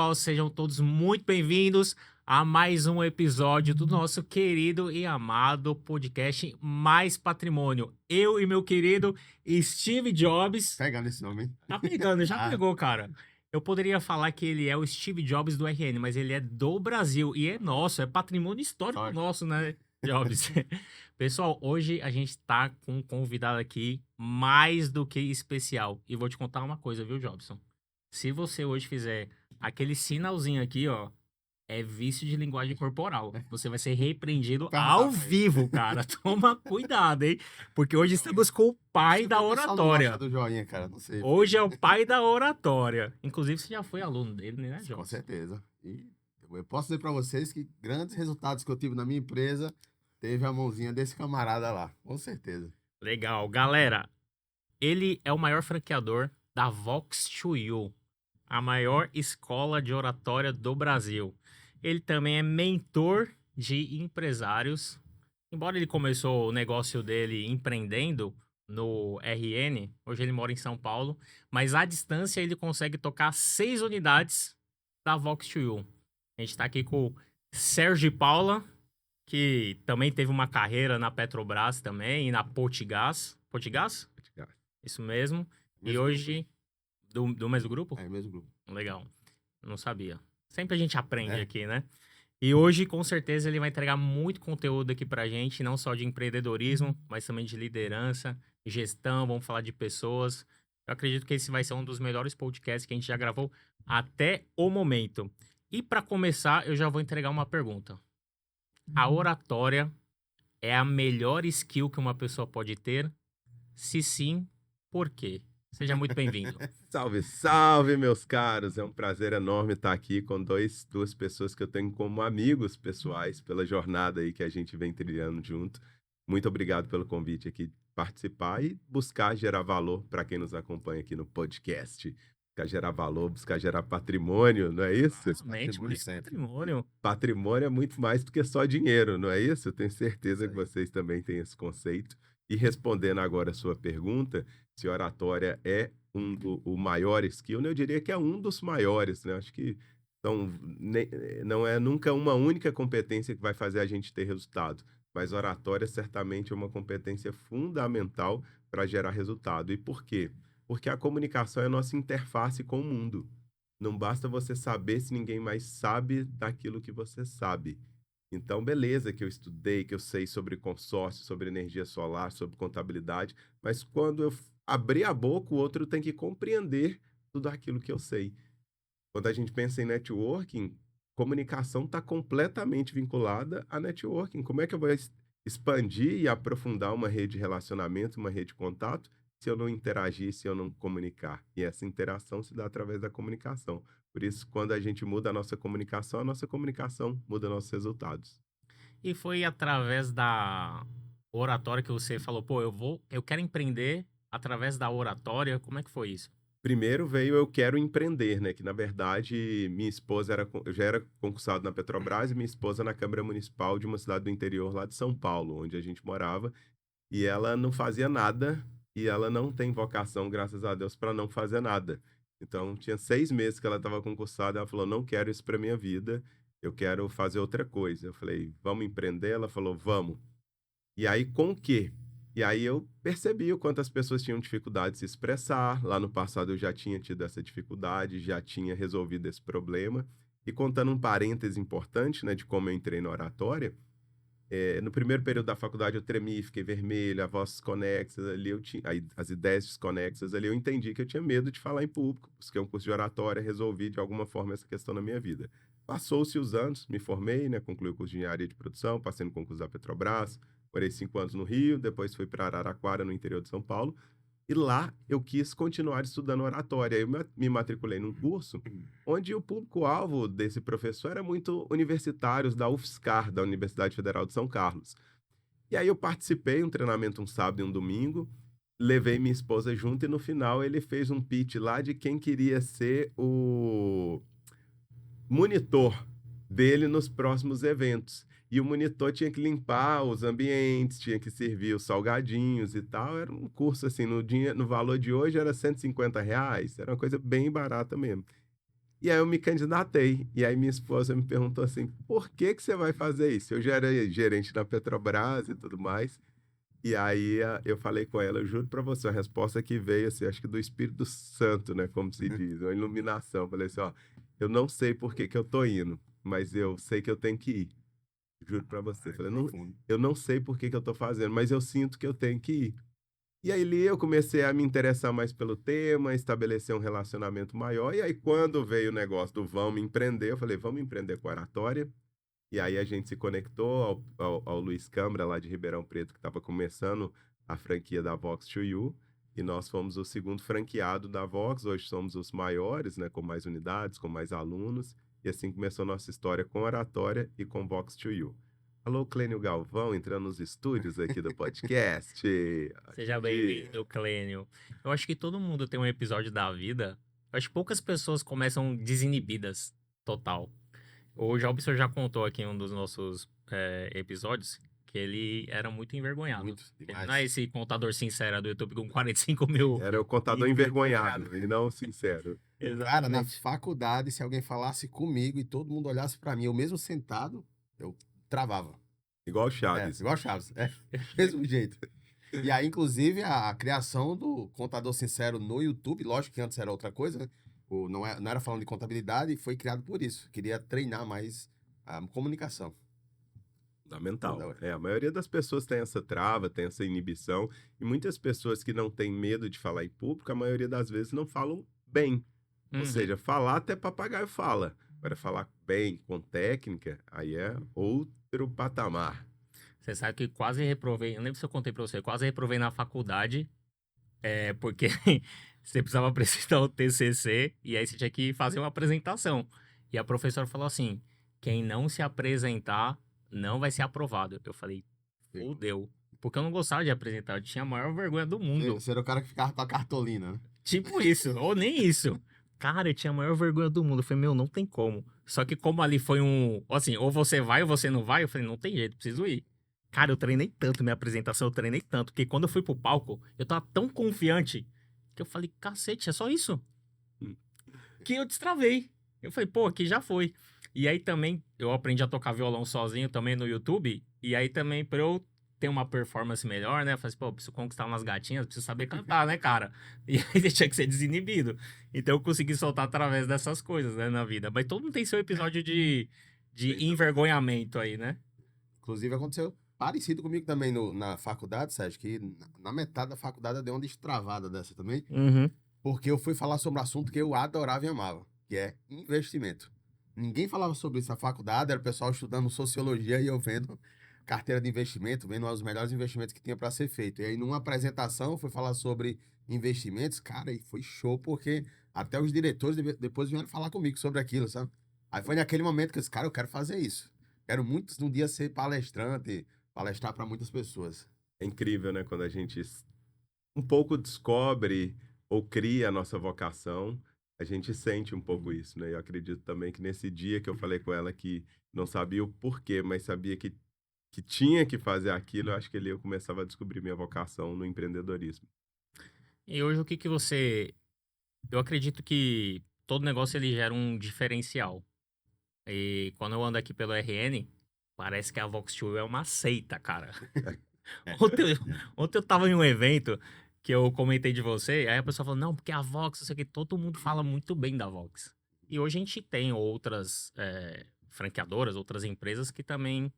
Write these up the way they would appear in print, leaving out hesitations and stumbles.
pessoal, sejam todos muito bem-vindos a mais um episódio do nosso querido e amado podcast Mais Patrimônio. Eu e meu querido Steve Jobs. Pega nesse nome, hein? Tá pegando, já Ah, pegou, cara. Eu poderia falar que ele é o Steve Jobs do RN, mas ele é do Brasil e é nosso, é patrimônio histórico sorte. nosso, né, Jobs? Pessoal, hoje a gente tá com um convidado aqui mais do que especial. E vou te contar uma coisa, viu, Jobson? Se você hoje fizer aquele sinalzinho aqui, ó, é vício de linguagem corporal. Você vai ser repreendido Perguntar ao pra ele. vivo, cara. Toma cuidado, hein? Porque hoje estamos com o pai Acho que da o pessoal não gosta oratória. do joinha, cara. Não sei. Hoje é o pai da oratória. Inclusive, você já foi aluno dele, né, Com Jobson? certeza. E eu posso dizer pra vocês que grandes resultados que eu tive na minha empresa teve a mãozinha desse camarada lá. Com certeza. Legal. Galera, ele é o maior franqueador da Vox to You, a maior escola de oratória do Brasil. Ele também é mentor de empresários. Embora ele começou o negócio dele empreendendo no RN, hoje ele mora em São Paulo, mas à distância ele consegue tocar 6 unidades da Vox to You. A gente está aqui com o Sérgio Paula, que também teve uma carreira na Petrobras também e na Potigás. Potigás? Isso mesmo. E Mesmo grupo. hoje, do mesmo grupo? É, mesmo grupo. Legal. Não sabia. Sempre a gente aprende É. aqui, né? E hoje, com certeza, ele vai entregar muito conteúdo aqui pra gente, não só de empreendedorismo, mas também de liderança, gestão, vamos falar de pessoas. Eu acredito que esse vai ser um dos melhores podcasts que a gente já gravou até o momento. E para começar, eu já vou entregar uma pergunta. A oratória é a melhor skill que uma pessoa pode ter? Se sim, por quê? Seja muito bem-vindo. Salve, salve, meus caros! É um prazer enorme estar aqui com duas pessoas que eu tenho como amigos pessoais pela jornada aí que a gente vem trilhando junto. Muito obrigado pelo convite aqui participar e buscar gerar valor para quem nos acompanha aqui no podcast. Buscar gerar valor, buscar gerar patrimônio, não é isso? Exatamente, Patrimônio muito sempre. patrimônio. Patrimônio é muito mais do que só dinheiro, não é isso? Eu tenho certeza que Isso aí. vocês também têm esse conceito. E respondendo agora a sua pergunta, se oratória é o maior skill, né? Eu diria que é um dos maiores, né? Acho que não é nunca uma única competência que vai fazer a gente ter resultado, mas oratória certamente é uma competência fundamental para gerar resultado. E por quê? Porque a comunicação é a nossa interface com o mundo. Não basta você saber se ninguém mais sabe daquilo que você sabe. Então, beleza que eu estudei, que eu sei sobre consórcio, sobre energia solar, sobre contabilidade, mas quando eu abrir a boca, o outro tem que compreender tudo aquilo que eu sei. Quando a gente pensa em networking, comunicação está completamente vinculada a networking. Como é que eu vou expandir e aprofundar uma rede de relacionamento, uma rede de contato, se eu não interagir, se eu não comunicar? E essa interação se dá através da comunicação. Por isso, quando a gente muda a nossa comunicação muda nossos resultados. E foi através da oratória que você falou, pô, eu quero empreender através da oratória. Como é que foi isso? Primeiro veio Eu Quero Empreender, né? Que na verdade minha esposa eu já era concursado na Petrobras e minha esposa na Câmara Municipal de uma cidade do interior lá de São Paulo, onde a gente morava, e ela não fazia nada e ela não tem vocação, graças a Deus, para não fazer nada. Então tinha 6 meses que ela estava concursada, ela falou: não quero isso para minha vida, eu quero fazer outra coisa. Eu falei: vamos empreender? Ela falou: vamos. E aí, com o quê? E aí eu percebi o quanto as pessoas tinham dificuldade de se expressar. Lá no passado eu já tinha tido essa dificuldade, já tinha resolvido esse problema. E contando um parêntese importante, né, de como eu entrei na oratória, no primeiro período da faculdade eu tremi, fiquei vermelho, a voz desconexa, ali eu tinha, aí, as ideias desconexas, ali eu entendi que eu tinha medo de falar em público, busquei um curso de oratória, resolvi de alguma forma essa questão na minha vida. Passou-se os anos, me formei, né, concluí o curso de engenharia de produção, passei no concurso da Petrobras, morei 5 anos no Rio, depois fui para Araraquara, no interior de São Paulo, e lá eu quis continuar estudando oratória. Aí eu me matriculei num curso onde o público-alvo desse professor era muito universitários da UFSCar, da Universidade Federal de São Carlos. E aí eu participei, um treinamento um sábado e um domingo, levei minha esposa junto e no final ele fez um pitch lá de quem queria ser o monitor dele nos próximos eventos. E o monitor tinha que limpar os ambientes, tinha que servir os salgadinhos e tal. Era um curso, assim, no valor de hoje era R$ 150, era uma coisa bem barata mesmo. E aí eu me candidatei. E aí minha esposa me perguntou assim, por que que você vai fazer isso? Eu já era gerente da Petrobras e tudo mais. E aí eu falei com ela, eu juro pra você, a resposta que veio, assim, acho que do Espírito Santo, né, como se diz, uma iluminação. Falei assim, ó, eu não sei por que que eu tô indo, mas eu sei que eu tenho que ir. Juro pra você. Ai, Falei, profundo. eu não sei por que que eu tô fazendo, mas eu sinto que eu tenho que ir. E aí ali eu comecei a me interessar mais pelo tema, estabelecer um relacionamento maior. E aí quando veio o negócio do vamos empreender, eu falei, vamos empreender com oratória. E aí a gente se conectou ao Luiz Câmara, lá de Ribeirão Preto, que estava começando a franquia da Vox to You. E nós fomos o segundo franqueado da Vox. Hoje somos os maiores, né, com mais unidades, com mais alunos. E assim começou nossa história com oratória e com Vox to You. Alô, Clênio Galvão, entrando nos estúdios aqui do podcast. Seja bem-vindo, Clênio. Eu acho que todo mundo tem um episódio da vida. Eu acho que poucas pessoas começam desinibidas, total. O Jobson já contou aqui em um dos nossos episódios que ele era muito envergonhado. Muito Ele demais. não é esse contador sincero do YouTube com 45 mil. Era o contador envergonhado e não sincero. Cara, na Exatamente. faculdade, se alguém falasse comigo e todo mundo olhasse pra mim, eu mesmo sentado, eu travava. Igual o É, Chaves. igual Chaves. É, mesmo jeito. E aí, inclusive, a criação do contador sincero no YouTube, lógico que antes era outra coisa, né? Não era falando de contabilidade, foi criado por isso. Queria treinar mais a comunicação. Fundamental. A maioria das pessoas tem essa trava, tem essa inibição, e muitas pessoas que não têm medo de falar em público, a maioria das vezes não falam bem. Ou Uhum. seja, falar até papagaio fala. Agora, falar bem, com técnica, aí é outro patamar. Você sabe que quase reprovei, eu não lembro se eu contei pra você, quase reprovei na faculdade, porque você precisava apresentar o TCC e aí você tinha que fazer uma apresentação. E a professora falou assim: quem não se apresentar não vai ser aprovado. Eu falei, fudeu. Porque eu não gostava de apresentar, eu tinha a maior vergonha do mundo. Você era o cara que ficava com a cartolina, né? Tipo isso, ou nem isso. Cara, eu tinha a maior vergonha do mundo. Eu falei, meu, não tem como. Só que como ali foi assim, ou você vai ou você não vai, eu falei, não tem jeito, preciso ir. Cara, eu treinei tanto minha apresentação, eu treinei tanto, que quando eu fui pro palco, eu tava tão confiante que eu falei, cacete, é só isso? Que eu destravei. Eu falei, pô, aqui já foi. E aí também, eu aprendi a tocar violão sozinho também no YouTube, e aí também pra eu ter uma performance melhor, né? Eu falei assim, pô, preciso conquistar umas gatinhas, preciso saber cantar, né, cara? E aí tinha que ser desinibido. Então eu consegui soltar através dessas coisas, né, na vida. Mas todo mundo tem seu episódio de envergonhamento aí, né? Inclusive, aconteceu parecido comigo também na faculdade, Sérgio, que na metade da faculdade eu dei uma destravada dessa também, Uhum. porque eu fui falar sobre um assunto que eu adorava e amava, que é investimento. Ninguém falava sobre isso na faculdade, era o pessoal estudando sociologia e eu vendo carteira de investimento, vendo os melhores investimentos que tinha para ser feito. E aí, numa apresentação, eu fui falar sobre investimentos, cara, e foi show, porque até os diretores depois vieram falar comigo sobre aquilo, sabe? Aí foi naquele momento que eu disse, cara, eu quero fazer isso. Quero muito um dia ser palestrante, palestrar para muitas pessoas. É incrível, né? Quando a gente um pouco descobre ou cria a nossa vocação, a gente sente um pouco isso, né? Eu acredito também que nesse dia que eu falei com ela que não sabia o porquê, mas sabia que tinha que fazer aquilo, eu acho que ali eu começava a descobrir minha vocação no empreendedorismo. E hoje o que que você... Eu acredito que todo negócio ele gera um diferencial. E quando eu ando aqui pelo RN, parece que a Vox2 é uma seita, cara. Ontem, ontem eu tava em um evento que eu comentei de você, aí a pessoa falou, não, porque a Vox, não sei o que, todo mundo fala muito bem da Vox. E hoje a gente tem outras franqueadoras, outras empresas que também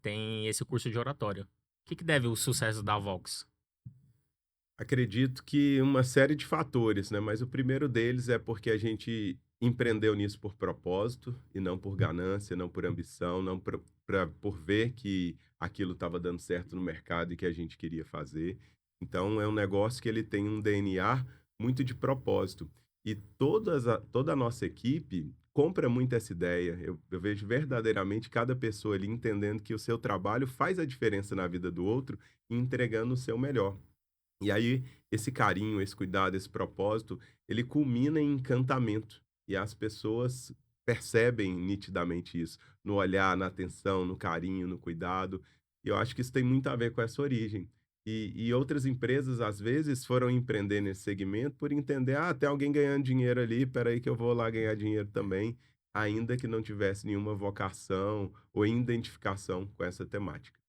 têm esse curso de oratória. O que que deve o sucesso da Vox? Acredito que uma série de fatores, né? Mas o primeiro deles é porque a gente empreendeu nisso por propósito e não por ganância, não por ambição, não por ver que aquilo estava dando certo no mercado e que a gente queria fazer. Então, é um negócio que ele tem um DNA muito de propósito. E toda a nossa equipe compra muito essa ideia. Eu vejo verdadeiramente cada pessoa ali entendendo que o seu trabalho faz a diferença na vida do outro e entregando o seu melhor. E aí, esse carinho, esse cuidado, esse propósito, ele culmina em encantamento. E as pessoas percebem nitidamente isso, no olhar, na atenção, no carinho, no cuidado. E eu acho que isso tem muito a ver com essa origem. E outras empresas, às vezes, foram empreender nesse segmento por entender, tem alguém ganhando dinheiro ali, espera aí que eu vou lá ganhar dinheiro também, ainda que não tivesse nenhuma vocação ou identificação com essa temática.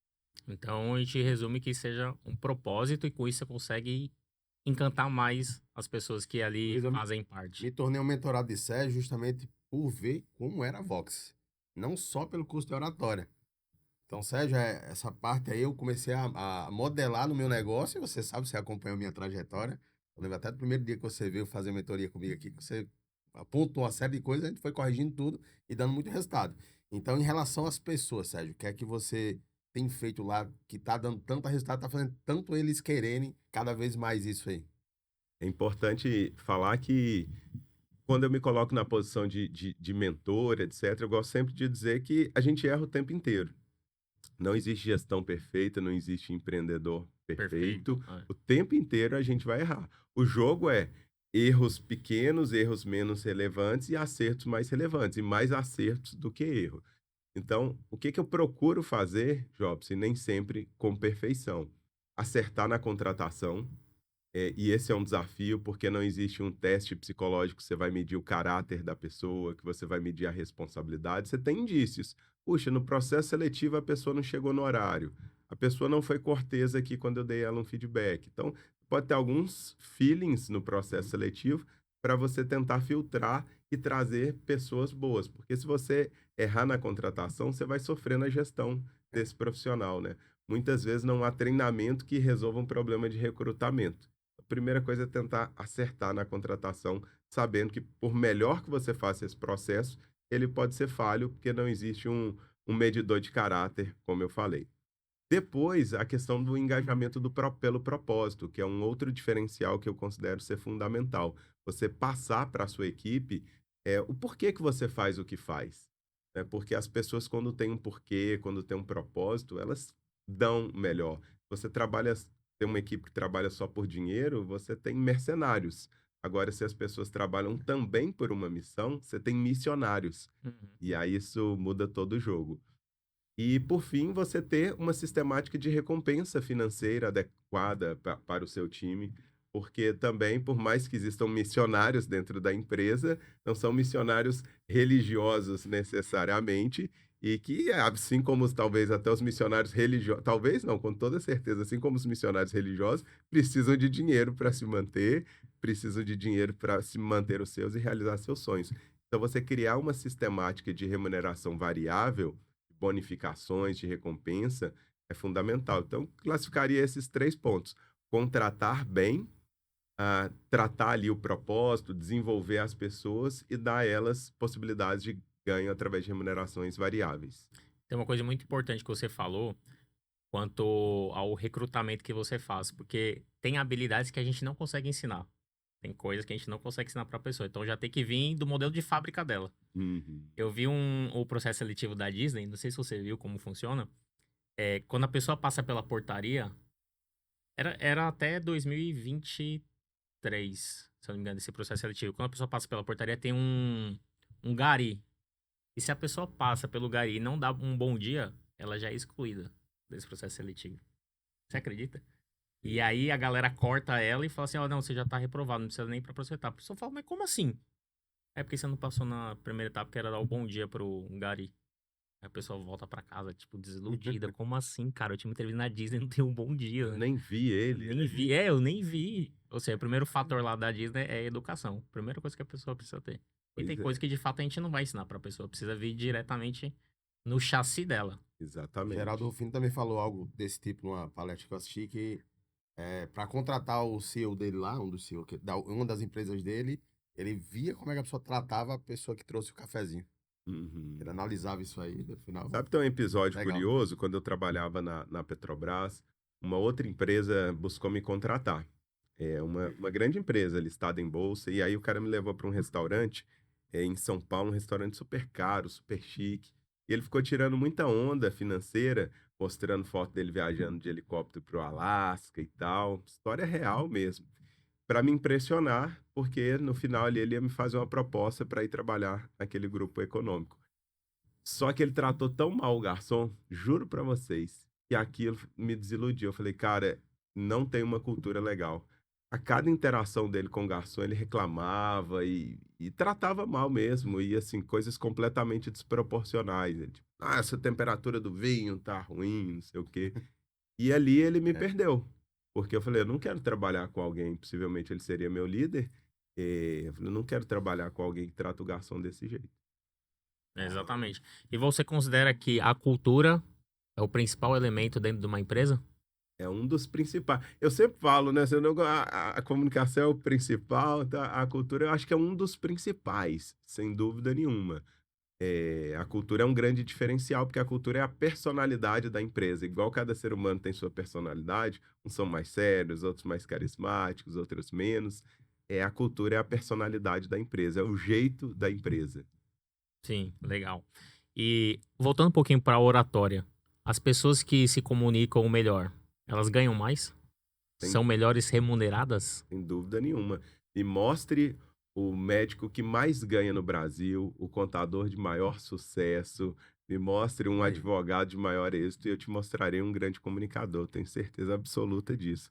Então a gente resume que seja um propósito e com isso você consegue encantar mais as pessoas que ali Luiz, eu fazem parte. me tornei um mentorado de Sérgio justamente por ver como era a Vox. Não só pelo curso de oratória. Então, Sérgio, essa parte aí eu comecei a modelar no meu negócio. E você sabe, você acompanhou a minha trajetória. Eu lembro até do primeiro dia que você veio fazer mentoria comigo aqui, que você apontou uma série de coisas, a gente foi corrigindo tudo e dando muito resultado. Então, em relação às pessoas, Sérgio, o que é que você tem feito lá que tá dando tanto resultado, tá fazendo tanto eles quererem cada vez mais isso aí? É importante falar que quando eu me coloco na posição de mentor, etc., eu gosto sempre de dizer que a gente erra o tempo inteiro. Não existe gestão perfeita, não existe empreendedor perfeito. Perfeito. É. O tempo inteiro a gente vai errar. O jogo é erros pequenos, erros menos relevantes e acertos mais relevantes, e mais acertos do que erro. Então, o que que eu procuro fazer, Jobs, e nem sempre com perfeição? Acertar na contratação, e esse é um desafio, porque não existe um teste psicológico que você vai medir o caráter da pessoa, que você vai medir a responsabilidade. Você tem indícios. Puxa, no processo seletivo a pessoa não chegou no horário. A pessoa não foi cortês aqui quando eu dei ela um feedback. Então, pode ter alguns feelings no processo seletivo para você tentar filtrar e trazer pessoas boas. Porque se você errar na contratação, você vai sofrer na gestão desse profissional, né? Muitas vezes não há treinamento que resolva um problema de recrutamento. A primeira coisa é tentar acertar na contratação, sabendo que por melhor que você faça esse processo, ele pode ser falho, porque não existe um medidor de caráter, como eu falei. Depois, a questão do engajamento pelo propósito, que é um outro diferencial que eu considero ser fundamental. Você passar para a sua equipe o porquê que você faz o que faz. Né? Porque as pessoas, quando têm um porquê, quando têm um propósito, elas dão melhor. Você tem uma equipe que trabalha só por dinheiro, você tem mercenários. Agora, se as pessoas trabalham também por uma missão, você tem missionários. Uhum. E aí isso muda todo o jogo. E, por fim, você ter uma sistemática de recompensa financeira adequada para o seu time, porque também, por mais que existam missionários dentro da empresa, não são missionários religiosos necessariamente, e que, assim como talvez até os missionários religiosos, talvez não, com toda certeza, assim como os missionários religiosos, precisam de dinheiro para se manter, precisam de dinheiro para se manter os seus e realizar seus sonhos. Então, você criar uma sistemática de remuneração variável, bonificações, de recompensa, é fundamental. Então, classificaria esses 3 pontos: contratar bem, tratar ali o propósito, desenvolver as pessoas e dar a elas possibilidades de ganho através de remunerações variáveis. Tem uma coisa muito importante que você falou quanto ao recrutamento que você faz, porque tem habilidades que a gente não consegue ensinar. Tem coisas que a gente não consegue ensinar para a pessoa. Então já tem que vir do modelo de fábrica dela. Uhum. Eu vi o processo seletivo da Disney, não sei se você viu como funciona. Quando a pessoa passa pela portaria, era até 2023, se eu não me engano, esse processo seletivo. Quando a pessoa passa pela portaria, tem um gari. E se a pessoa passa pelo gari e não dá um bom dia, ela já é excluída desse processo seletivo. Você acredita? E aí a galera corta ela e fala assim, ó, não, você já tá reprovado, não precisa nem pra próxima etapa. A pessoa fala, mas como assim? É porque você não passou na primeira etapa, que era dar o bom dia pro gari. Aí a pessoa volta pra casa, tipo, desiludida. Como assim, cara? Eu tinha uma entrevista na Disney e não tem um bom dia, Eu né? nem vi ele. Nem vi. Eu nem vi. Ou seja, o primeiro fator lá da Disney é a educação. Primeira coisa que a pessoa precisa ter. E Pois tem é, coisa que de fato a gente não vai ensinar pra pessoa. Precisa vir diretamente no chassi dela. exatamente. Geraldo Rufino também falou algo desse tipo numa palestra que eu assisti, que para contratar o CEO dele lá, um dos CEO, uma das empresas dele, ele via como é que a pessoa tratava a pessoa que trouxe o cafezinho. Uhum. Ele analisava isso aí, no final, Sabe, tem um episódio legal. curioso, quando eu trabalhava na Petrobras, uma outra empresa buscou me contratar. É uma grande empresa listada em bolsa, e aí o cara me levou para um restaurante em São Paulo, um restaurante super caro, super chique. E ele ficou tirando muita onda financeira, mostrando foto dele viajando de helicóptero para o Alasca e tal. História real mesmo. Para me impressionar, porque no final ali ele ia me fazer uma proposta para ir trabalhar naquele grupo econômico. Só que ele tratou tão mal o garçom, juro pra vocês, que aquilo me desiludiu. Eu falei, cara, não tem uma cultura legal. A cada interação dele com o garçom, ele reclamava e tratava mal mesmo, e assim, coisas completamente desproporcionais. Ele, tipo, essa temperatura do vinho tá ruim, não sei o quê. E ali ele me É. perdeu, porque eu falei, eu não quero trabalhar com alguém, possivelmente ele seria meu líder, eu falei, eu não quero trabalhar com alguém que trata o garçom desse jeito. Exatamente. E você considera que a cultura é o principal elemento dentro de uma empresa? É um dos principais. Eu sempre falo, né? Se eu não, a comunicação é o principal, tá? A cultura eu acho que é um dos principais, sem dúvida nenhuma. A cultura é um grande diferencial, porque a cultura é a personalidade da empresa. Igual cada ser humano tem sua personalidade, uns são mais sérios, outros mais carismáticos, outros menos. A cultura é a personalidade da empresa, é o jeito da empresa. Sim, legal. E voltando um pouquinho para a oratória, as pessoas que se comunicam melhor, elas ganham mais? Sem São melhores remuneradas? Sem dúvida nenhuma. Me mostre o médico que mais ganha no Brasil, o contador de maior sucesso, me mostre um Aí. advogado de maior êxito e eu te mostrarei um grande comunicador, tenho certeza absoluta disso.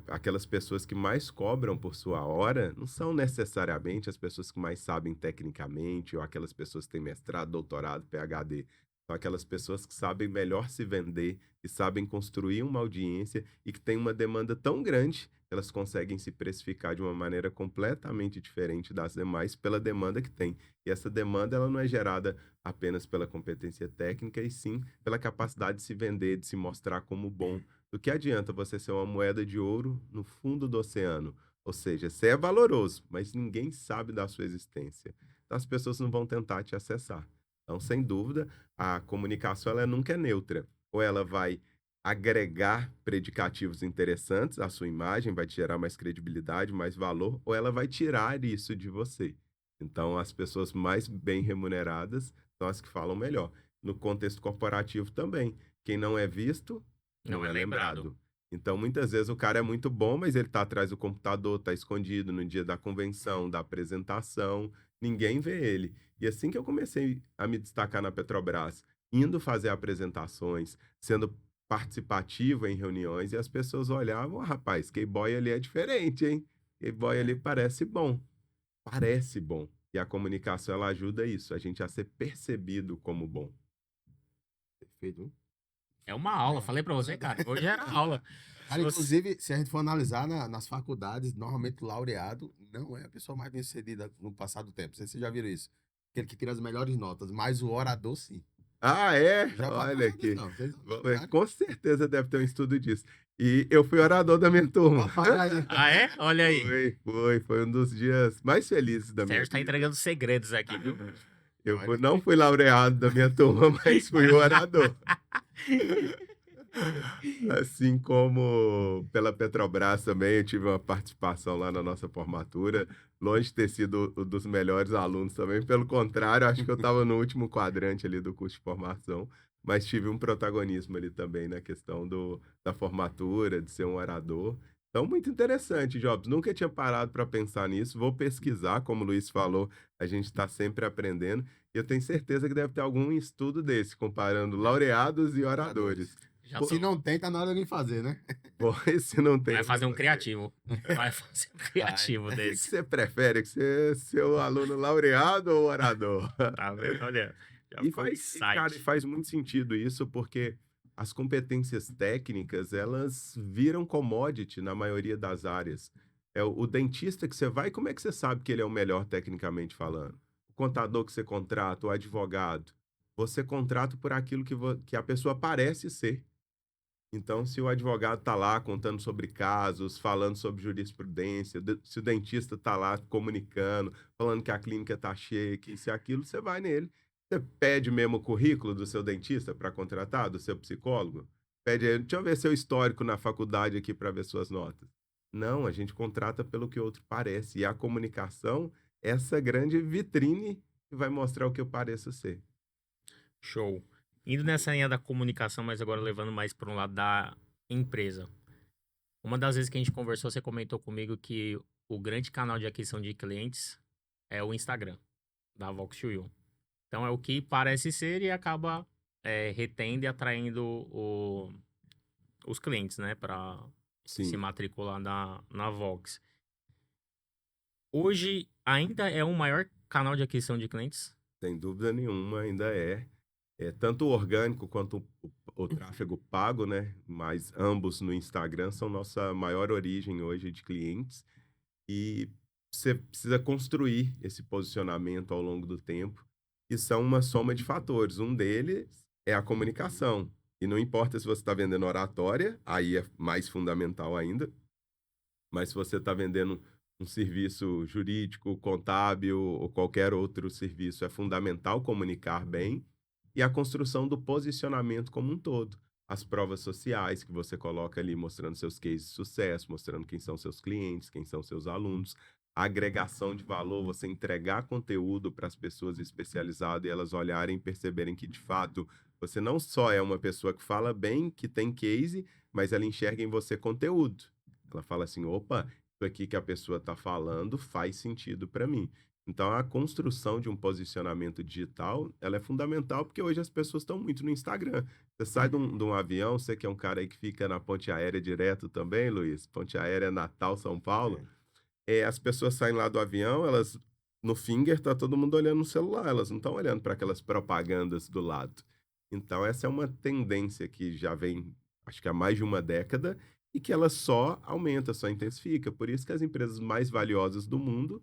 Aquelas pessoas que mais cobram por sua hora não são necessariamente as pessoas que mais sabem tecnicamente ou aquelas pessoas que têm mestrado, doutorado, PhD. São aquelas pessoas que sabem melhor se vender, que sabem construir uma audiência e que têm uma demanda tão grande que elas conseguem se precificar de uma maneira completamente diferente das demais pela demanda que tem. E essa demanda ela não é gerada apenas pela competência técnica, e sim pela capacidade de se vender, de se mostrar como bom. Do que adianta você ser uma moeda de ouro no fundo do oceano? Ou seja, você é valoroso, mas ninguém sabe da sua existência. Então as pessoas não vão tentar te acessar. Então, sem dúvida, a comunicação ela nunca é neutra. Ou ela vai agregar predicativos interessantes à sua imagem, vai te gerar mais credibilidade, mais valor, ou ela vai tirar isso de você. Então, as pessoas mais bem remuneradas são as que falam melhor. No contexto corporativo também. Quem não é visto Não não é é lembrado. lembrado. Então, muitas vezes o cara é muito bom, mas ele está atrás do computador, está escondido no dia da convenção, da apresentação, ninguém vê ele. E assim que eu comecei a me destacar na Petrobras, indo fazer apresentações, sendo participativo em reuniões, e as pessoas olhavam, rapaz, K-boy ali é diferente, hein? K-boy ali É. parece bom. Parece bom. E a comunicação, ela ajuda isso, a gente a ser percebido como bom. Perfeito. É uma aula, falei pra você, cara. Hoje era aula. Se Cara, você- inclusive, se a gente for analisar nas faculdades, normalmente o laureado não é a pessoa mais bem-sucedida no passar do tempo. Não sei se vocês já viram isso. Aquele que tira as melhores notas, mas o orador, sim. Ah, é? Já Olha passou disso, aqui. não. Vocês não sabem. Com certeza deve ter um estudo disso. E eu fui orador da minha turma. Olha aí. Ah, é? Olha aí. Foi um dos dias mais felizes da minha Sérgio tá vida. entregando segredos aqui, viu? Não fui laureado da minha turma, mas fui orador. Assim como pela Petrobras também, eu tive uma participação lá na nossa formatura, longe de ter sido um dos melhores alunos também, pelo contrário, acho que eu estava no último quadrante ali do curso de formação, mas tive um protagonismo ali também na questão da formatura, de ser um orador. Então, muito interessante, Jobs. Nunca tinha parado para pensar nisso. Vou pesquisar, como o Luiz falou, a gente está sempre aprendendo. E eu tenho certeza que deve ter algum estudo desse, comparando laureados e oradores. Já Pô, tô. Se não tem, tá na hora de fazer, né? pois se não tem. Vai fazer um criativo. Vai fazer um criativo O que desse. você prefere? Que você seu aluno laureado ou orador? Tá vendo? Olha, já E ficou um cara, insight. faz muito sentido isso, porque as competências técnicas, elas viram commodity na maioria das áreas. É o dentista que você vai, como é que você sabe que ele é o melhor tecnicamente falando? O contador que você contrata, o advogado. Você contrata por aquilo que a pessoa parece ser. Então, se o advogado está lá contando sobre casos, falando sobre jurisprudência, se o dentista está lá comunicando, falando que a clínica está cheia, que isso e aquilo, você vai nele. Você pede mesmo o currículo do seu dentista para contratar, do seu psicólogo? Pede ele, deixa eu ver seu histórico na faculdade aqui para ver suas notas. Não, a gente contrata pelo que o outro parece. E a comunicação, essa grande vitrine que vai mostrar o que eu pareço ser. Show. Indo nessa linha da comunicação, mas agora levando mais para um lado da empresa. Uma das vezes que a gente conversou, você comentou comigo que o grande canal de aquisição de clientes é o Instagram, da Vox to You. Então é o que parece ser e acaba retendo e atraindo os clientes, né? Para se Sim, matricular na Vox. Hoje ainda é o maior canal de aquisição de clientes? sem dúvida nenhuma, ainda é. É tanto o orgânico quanto o tráfego pago, né? Mas ambos no Instagram são nossa maior origem hoje de clientes. E você precisa construir esse posicionamento ao longo do tempo, que são uma soma de fatores. Um deles é a comunicação. E não importa se você está vendendo oratória, aí é mais fundamental ainda, mas se você está vendendo um serviço jurídico, contábil ou qualquer outro serviço, é fundamental comunicar bem. E a construção do posicionamento como um todo. As provas sociais que você coloca ali mostrando seus cases de sucesso, mostrando quem são seus clientes, quem são seus alunos. A agregação de valor, você entregar conteúdo para as pessoas especializadas e elas olharem e perceberem que, de fato, você não só é uma pessoa que fala bem, que tem case, mas ela enxerga em você conteúdo. Ela fala assim: opa, isso aqui que a pessoa está falando faz sentido para mim. Então, a construção de um posicionamento digital, ela é fundamental porque hoje as pessoas estão muito no Instagram. Você sai de um avião, você que é um cara aí que fica na ponte aérea direto também, Luiz, ponte aérea Natal, São Paulo, as pessoas saem lá do avião, elas, no finger, tá todo mundo olhando no celular, elas não estão olhando para aquelas propagandas do lado. Então, essa é uma tendência que já vem, acho que há mais de uma década, e que ela só aumenta, só intensifica. Por isso que as empresas mais valiosas do mundo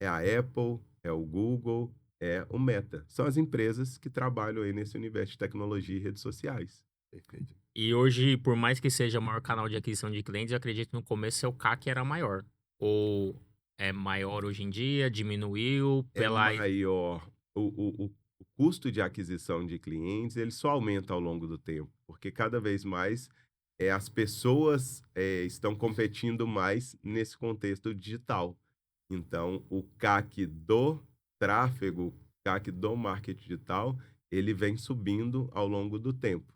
é a Apple, é o Google, é o Meta. São as empresas que trabalham aí nesse universo de tecnologia e redes sociais. Perfeito. E hoje, por mais que seja o maior canal de aquisição de clientes, eu acredito que no começo seu CAC era maior. Ou é maior hoje em dia, diminuiu É pela... maior. O custo de aquisição de clientes, ele só aumenta ao longo do tempo, porque cada vez mais as pessoas estão competindo mais nesse contexto digital. Então, o CAC do tráfego, o CAC do marketing digital, ele vem subindo ao longo do tempo.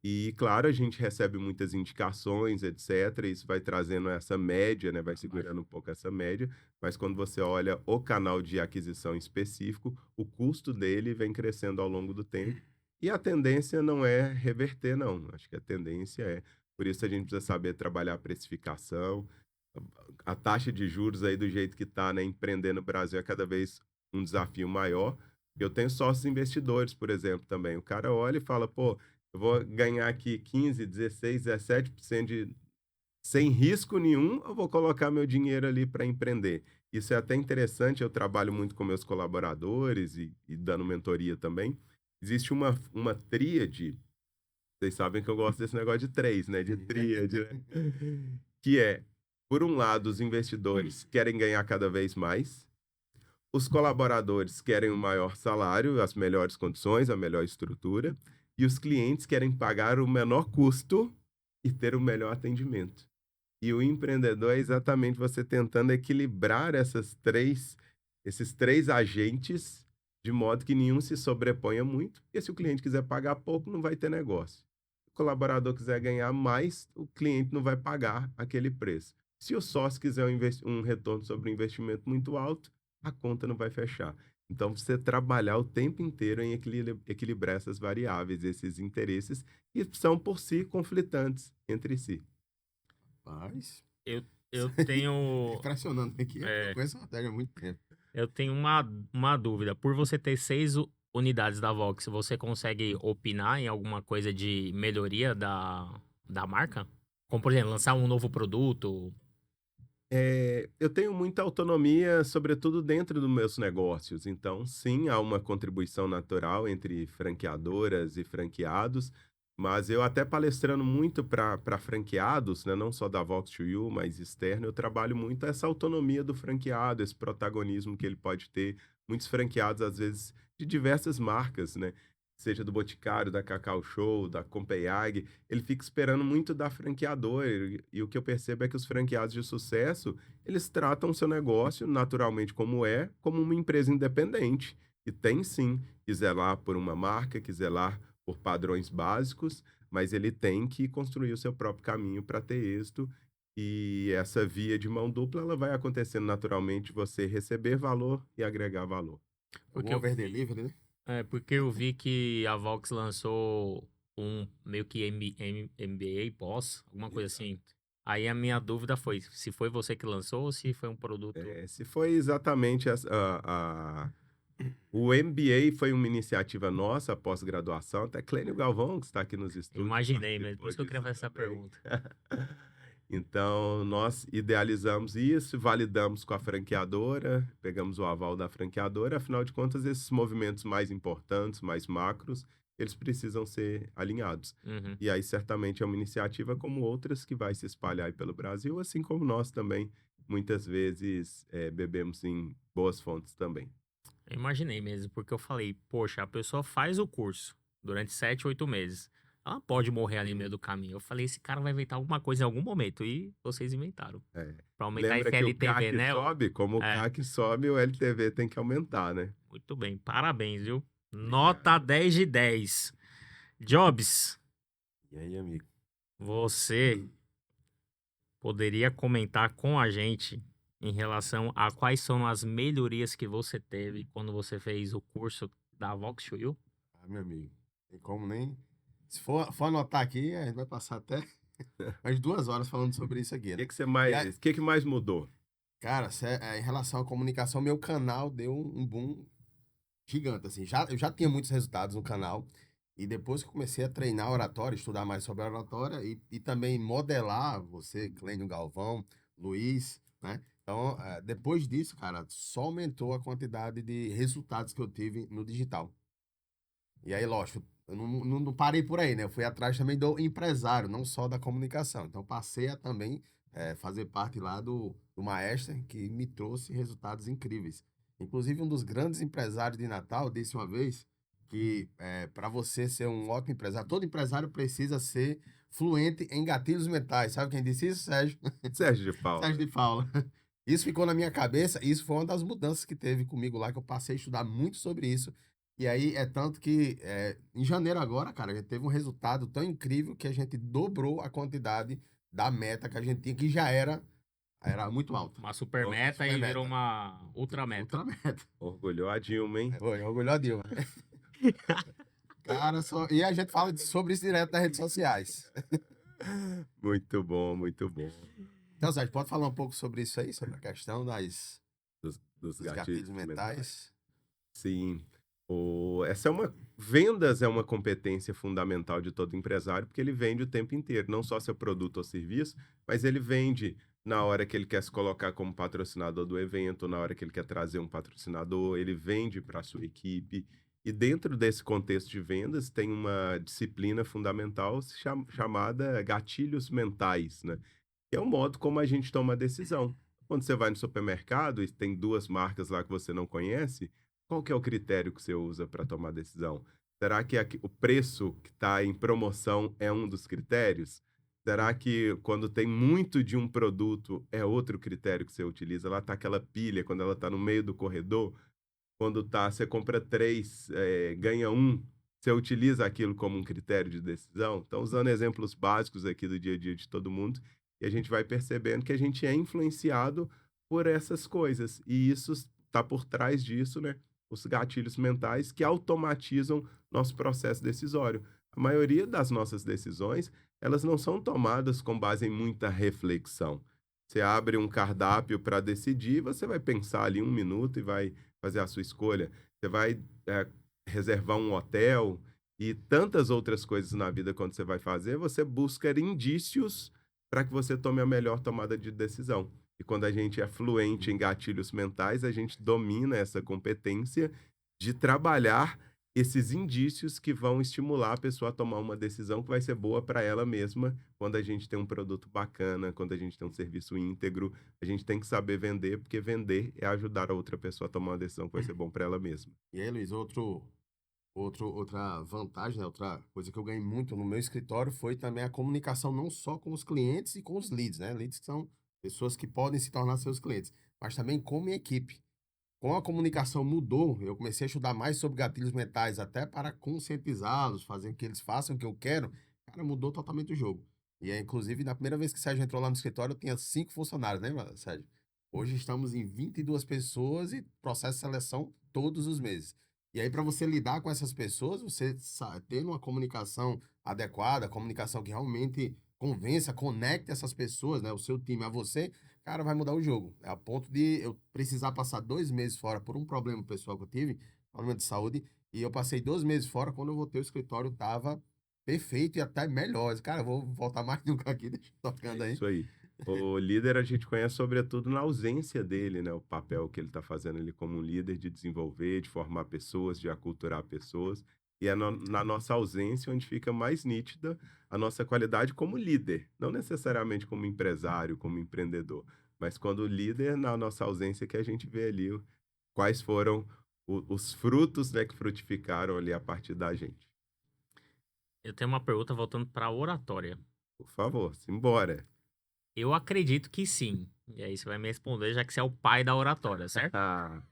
E, claro, a gente recebe muitas indicações, etc. Isso vai trazendo essa média, né? Vai segurando um pouco essa média. Mas quando você olha o canal de aquisição específico, o custo dele vem crescendo ao longo do tempo. E a tendência não é reverter, não. Acho que a tendência é. Por isso a gente precisa saber trabalhar a precificação. A taxa de juros aí do jeito que está, né? Empreender no Brasil é cada vez um desafio maior. Eu tenho sócios investidores, por exemplo, também. O cara olha e fala, pô, eu vou ganhar aqui 15, 16, 17% sem risco nenhum, eu vou colocar meu dinheiro ali para empreender. Isso é até interessante, eu trabalho muito com meus colaboradores e dando mentoria também. Existe uma tríade, vocês sabem que eu gosto desse negócio de três, né? De tríade, né? Que é, por um lado, os investidores querem ganhar cada vez mais, os colaboradores querem um maior salário, as melhores condições, a melhor estrutura, e os clientes querem pagar o menor custo e ter o melhor atendimento. E o empreendedor é exatamente você tentando equilibrar esses três agentes de modo que nenhum se sobreponha muito, porque se o cliente quiser pagar pouco, não vai ter negócio. Se o colaborador quiser ganhar mais, o cliente não vai pagar aquele preço. Se o sócio quiser um retorno sobre um investimento muito alto, a conta não vai fechar. Então, você trabalhar o tempo inteiro em equilibrar essas variáveis, esses interesses, que são por si conflitantes entre si. Mas, Eu, isso eu aí é tenho... impressionante aqui. Eu é, conheço a matéria há muito tempo. eu tenho uma dúvida. Por você ter 6 unidades da Vox, você consegue opinar em alguma coisa de melhoria da marca? Como, por exemplo, lançar um novo produto? Eu tenho muita autonomia, sobretudo dentro dos meus negócios. Então, sim, há uma contribuição natural entre franqueadoras e franqueados, mas eu até palestrando muito para franqueados, né, não só da Vox2U, mas externo, eu trabalho muito essa autonomia do franqueado, esse protagonismo que ele pode ter. Muitos franqueados, às vezes, de diversas marcas, né? Seja do Boticário, da Cacau Show, da Compeiag, ele fica esperando muito da franqueadora. E o que eu percebo é que os franqueados de sucesso, eles tratam o seu negócio naturalmente como uma empresa independente. E tem sim que zelar por uma marca, que zelar por padrões básicos, mas ele tem que construir o seu próprio caminho para ter êxito. E essa via de mão dupla, ela vai acontecendo naturalmente, você receber valor e agregar valor. Algum Porque eu over vi, delivery, né? porque eu vi que a Vox lançou um meio que MBA pós, alguma coisa assim. Aí a minha dúvida foi se foi você que lançou ou se foi um produto. Se foi exatamente o MBA foi uma iniciativa nossa, pós-graduação, até Clênio Galvão, que está aqui nos Eu estúdios, imaginei mesmo, por participou isso que eu queria disso fazer essa também. pergunta. Então, nós idealizamos isso, validamos com a franqueadora, pegamos o aval da franqueadora, afinal de contas, esses movimentos mais importantes, mais macros, eles precisam ser alinhados. Uhum. E aí, certamente, é uma iniciativa como outras que vai se espalhar aí pelo Brasil, assim como nós também, muitas vezes, bebemos em boas fontes também. Eu imaginei mesmo, porque eu falei, poxa, a pessoa faz o curso durante 7, 8 meses. Ela pode morrer ali no meio do caminho. Eu falei, esse cara vai inventar alguma coisa em algum momento. E vocês inventaram. É. Pra aumentar a Lembra que o FLTV, CAC né? sobe? Como o É, CAC sobe, o LTV tem que aumentar, né? muito bem. Parabéns, viu? Obrigado. Nota 10 de 10. Jobs, E aí, amigo? você poderia comentar com a gente em relação a quais são as melhorias que você teve quando você fez o curso da Vox to You? Ah, meu amigo. Tem como nem. Se for anotar aqui, a gente vai passar até mais 2 horas falando sobre isso aqui, O né? que que você E aí, mais, que mais mudou? cara, em relação à comunicação, meu canal deu um boom gigante, assim. Eu já tinha muitos resultados no canal. E depois que eu comecei a treinar oratória, estudar mais sobre a oratória e também modelar, você, Clênio Galvão, Luiz, né? Então, depois disso, cara, só aumentou a quantidade de resultados que eu tive no digital. E aí, lógico, eu não parei por aí, né? Eu fui atrás também do empresário, não só da comunicação. Então, passei a também fazer parte lá do Maestro, que me trouxe resultados incríveis. Inclusive, um dos grandes empresários de Natal disse uma vez que para você ser um ótimo empresário, todo empresário precisa ser fluente em gatilhos mentais. Sabe quem disse isso, Sérgio? Sérgio de Paula. Sérgio de Paula. Isso ficou na minha cabeça, e isso foi uma das mudanças que teve comigo lá, que eu passei a estudar muito sobre isso. E aí é tanto que em janeiro agora, cara, a gente teve um resultado tão incrível que a gente dobrou a quantidade da meta que a gente tinha, que já era muito alta. Uma super Ó, meta Super e virou meta. uma ultra meta. Ultra meta. Orgulhou a Dilma, hein? Foi, orgulho a Dilma. Cara, e a gente fala sobre isso direto nas redes sociais. Muito bom, muito bom. Então, Sérgio, pode falar um pouco sobre isso aí, sobre a questão Dos dos gatilhos gatilhos mentais. mentais? Sim. Vendas é uma competência fundamental de todo empresário, porque ele vende o tempo inteiro, não só seu produto ou serviço, mas ele vende na hora que ele quer se colocar como patrocinador do evento, na hora que ele quer trazer um patrocinador, ele vende para a sua equipe. E dentro desse contexto de vendas, tem uma disciplina fundamental chamada gatilhos mentais, né? Que é o modo como a gente toma a decisão. Quando você vai no supermercado e tem duas marcas lá que você não conhece, qual que é o critério que você usa para tomar a decisão? Será que o preço que está em promoção é um dos critérios? Será que quando tem muito de um produto é outro critério que você utiliza? Lá está aquela pilha, quando ela está no meio do corredor, quando você compra 3, ganha um, você utiliza aquilo como um critério de decisão? Então, usando exemplos básicos aqui do dia a dia de todo mundo, e a gente vai percebendo que a gente é influenciado por essas coisas. E isso está por trás disso, né? Os gatilhos mentais que automatizam nosso processo decisório. A maioria das nossas decisões, elas não são tomadas com base em muita reflexão. Você abre um cardápio para decidir, você vai pensar ali 1 minuto e vai fazer a sua escolha. Você vai reservar um hotel e tantas outras coisas na vida quando você vai fazer, você busca indícios para que você tome a melhor tomada de decisão. E quando a gente é fluente em gatilhos mentais, a gente domina essa competência de trabalhar esses indícios que vão estimular a pessoa a tomar uma decisão que vai ser boa para ela mesma quando a gente tem um produto bacana, quando a gente tem um serviço íntegro. A gente tem que saber vender, porque vender é ajudar a outra pessoa a tomar uma decisão que vai ser bom para ela mesma. E aí, Luiz, outra vantagem, né? Outra coisa que eu ganhei muito no meu escritório foi também a comunicação não só com os clientes e com os leads, né? Leads que são pessoas que podem se tornar seus clientes, mas também como equipe. Com a comunicação mudou, eu comecei a estudar mais sobre gatilhos mentais, até para conscientizá-los, fazer com que eles façam o que eu quero. Cara, mudou totalmente o jogo. E inclusive, na primeira vez que o Sérgio entrou lá no escritório, eu tinha 5 funcionários, lembra, Sérgio? Hoje estamos em 22 pessoas e processo de seleção todos os meses. E aí, para você lidar com essas pessoas, você tendo uma comunicação adequada, comunicação que realmente convença, conecte essas pessoas, né? O seu time a você, cara, vai mudar o jogo. É a ponto de eu precisar passar 2 meses fora por um problema pessoal que eu tive, problema de saúde, e eu passei 2 meses fora, quando eu voltei, o escritório tava perfeito e até melhor. Cara, eu vou voltar mais nunca aqui, deixa eu tocando É aí. isso aí. O líder a gente conhece sobretudo na ausência dele, né? O papel que ele está fazendo ali como um líder de desenvolver, de formar pessoas, de aculturar pessoas. E é na nossa ausência onde fica mais nítida a nossa qualidade como líder. Não necessariamente como empresário, como empreendedor. Mas quando líder, na nossa ausência, que a gente vê ali quais foram os frutos, né, que frutificaram ali a partir da gente. Eu tenho uma pergunta voltando para a oratória. Por favor, simbora. Eu acredito que sim. E aí você vai me responder, já que você é o pai da oratória, certo? Ah,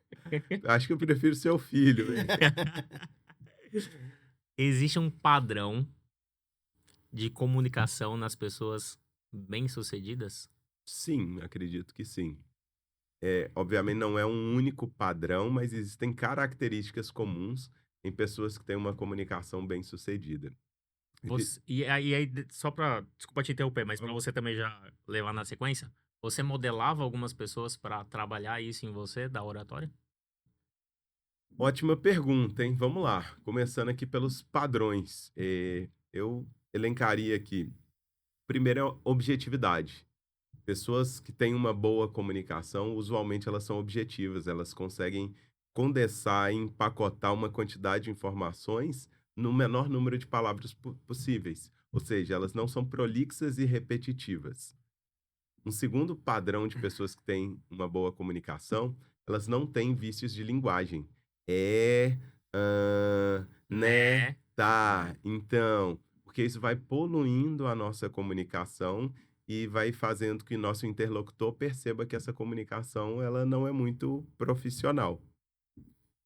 acho que eu prefiro ser o filho, hein? Existe um padrão de comunicação nas pessoas bem-sucedidas? Sim, acredito que sim. Obviamente não é um único padrão, mas existem características comuns em pessoas que têm uma comunicação bem-sucedida. Só pra. Desculpa te interromper, mas pra você também já levar na sequência, você modelava algumas pessoas pra trabalhar isso em você, da oratória? Ótima pergunta, hein? Vamos lá. Começando aqui pelos padrões. Eu elencaria aqui. Primeiro é a objetividade. Pessoas que têm uma boa comunicação, usualmente elas são objetivas, elas conseguem condensar e empacotar uma quantidade de informações no menor número de palavras possíveis. Ou seja, elas não são prolixas e repetitivas. Um segundo padrão de pessoas que têm uma boa comunicação, elas não têm vícios de linguagem. Né, Né? tá, então, porque isso vai poluindo a nossa comunicação e vai fazendo que nosso interlocutor perceba que essa comunicação ela não é muito profissional.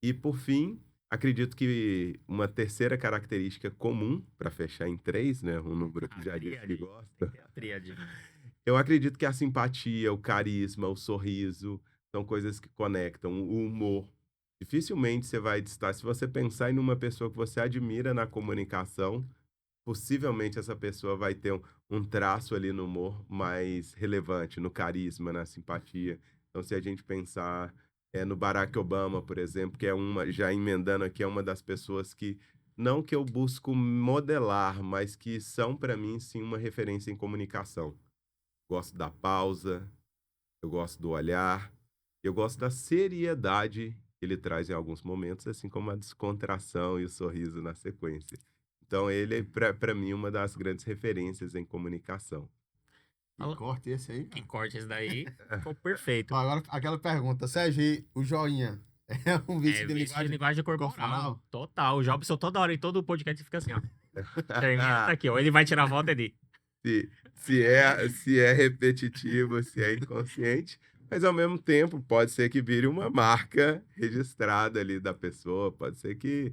E por fim, acredito que uma terceira característica comum, para fechar em 3, né, um número que A já disse que tríade. Tem gosta, que ter a tríade. eu acredito que a simpatia, o carisma, o sorriso são coisas que conectam, o humor. Dificilmente você vai distar, se você pensar em uma pessoa que você admira na comunicação, possivelmente essa pessoa vai ter um traço ali no humor mais relevante, no carisma, na simpatia. Então, se a gente pensar no Barack Obama, por exemplo, que é uma, já emendando aqui, é uma das pessoas que, não que eu busco modelar, mas que são, para mim, sim, uma referência em comunicação. Gosto da pausa, eu gosto do olhar, eu gosto da seriedade que ele traz em alguns momentos, assim como a descontração e o sorriso na sequência. Então ele é, para mim, uma das grandes referências em comunicação. Que corte esse aí, Que cara. corte esse daí ficou perfeito. Ó, agora, aquela pergunta, Sérgio, e o joinha é um vício É, de vício de linguagem linguagem corporal. corporal? Total. O Jobson toda hora, em todo podcast, fica assim, ó. Termina, tá aqui, ó. Ele vai tirar a volta ali. Se é repetitivo, se é inconsciente, mas ao mesmo tempo pode ser que vire uma marca registrada ali da pessoa, pode ser que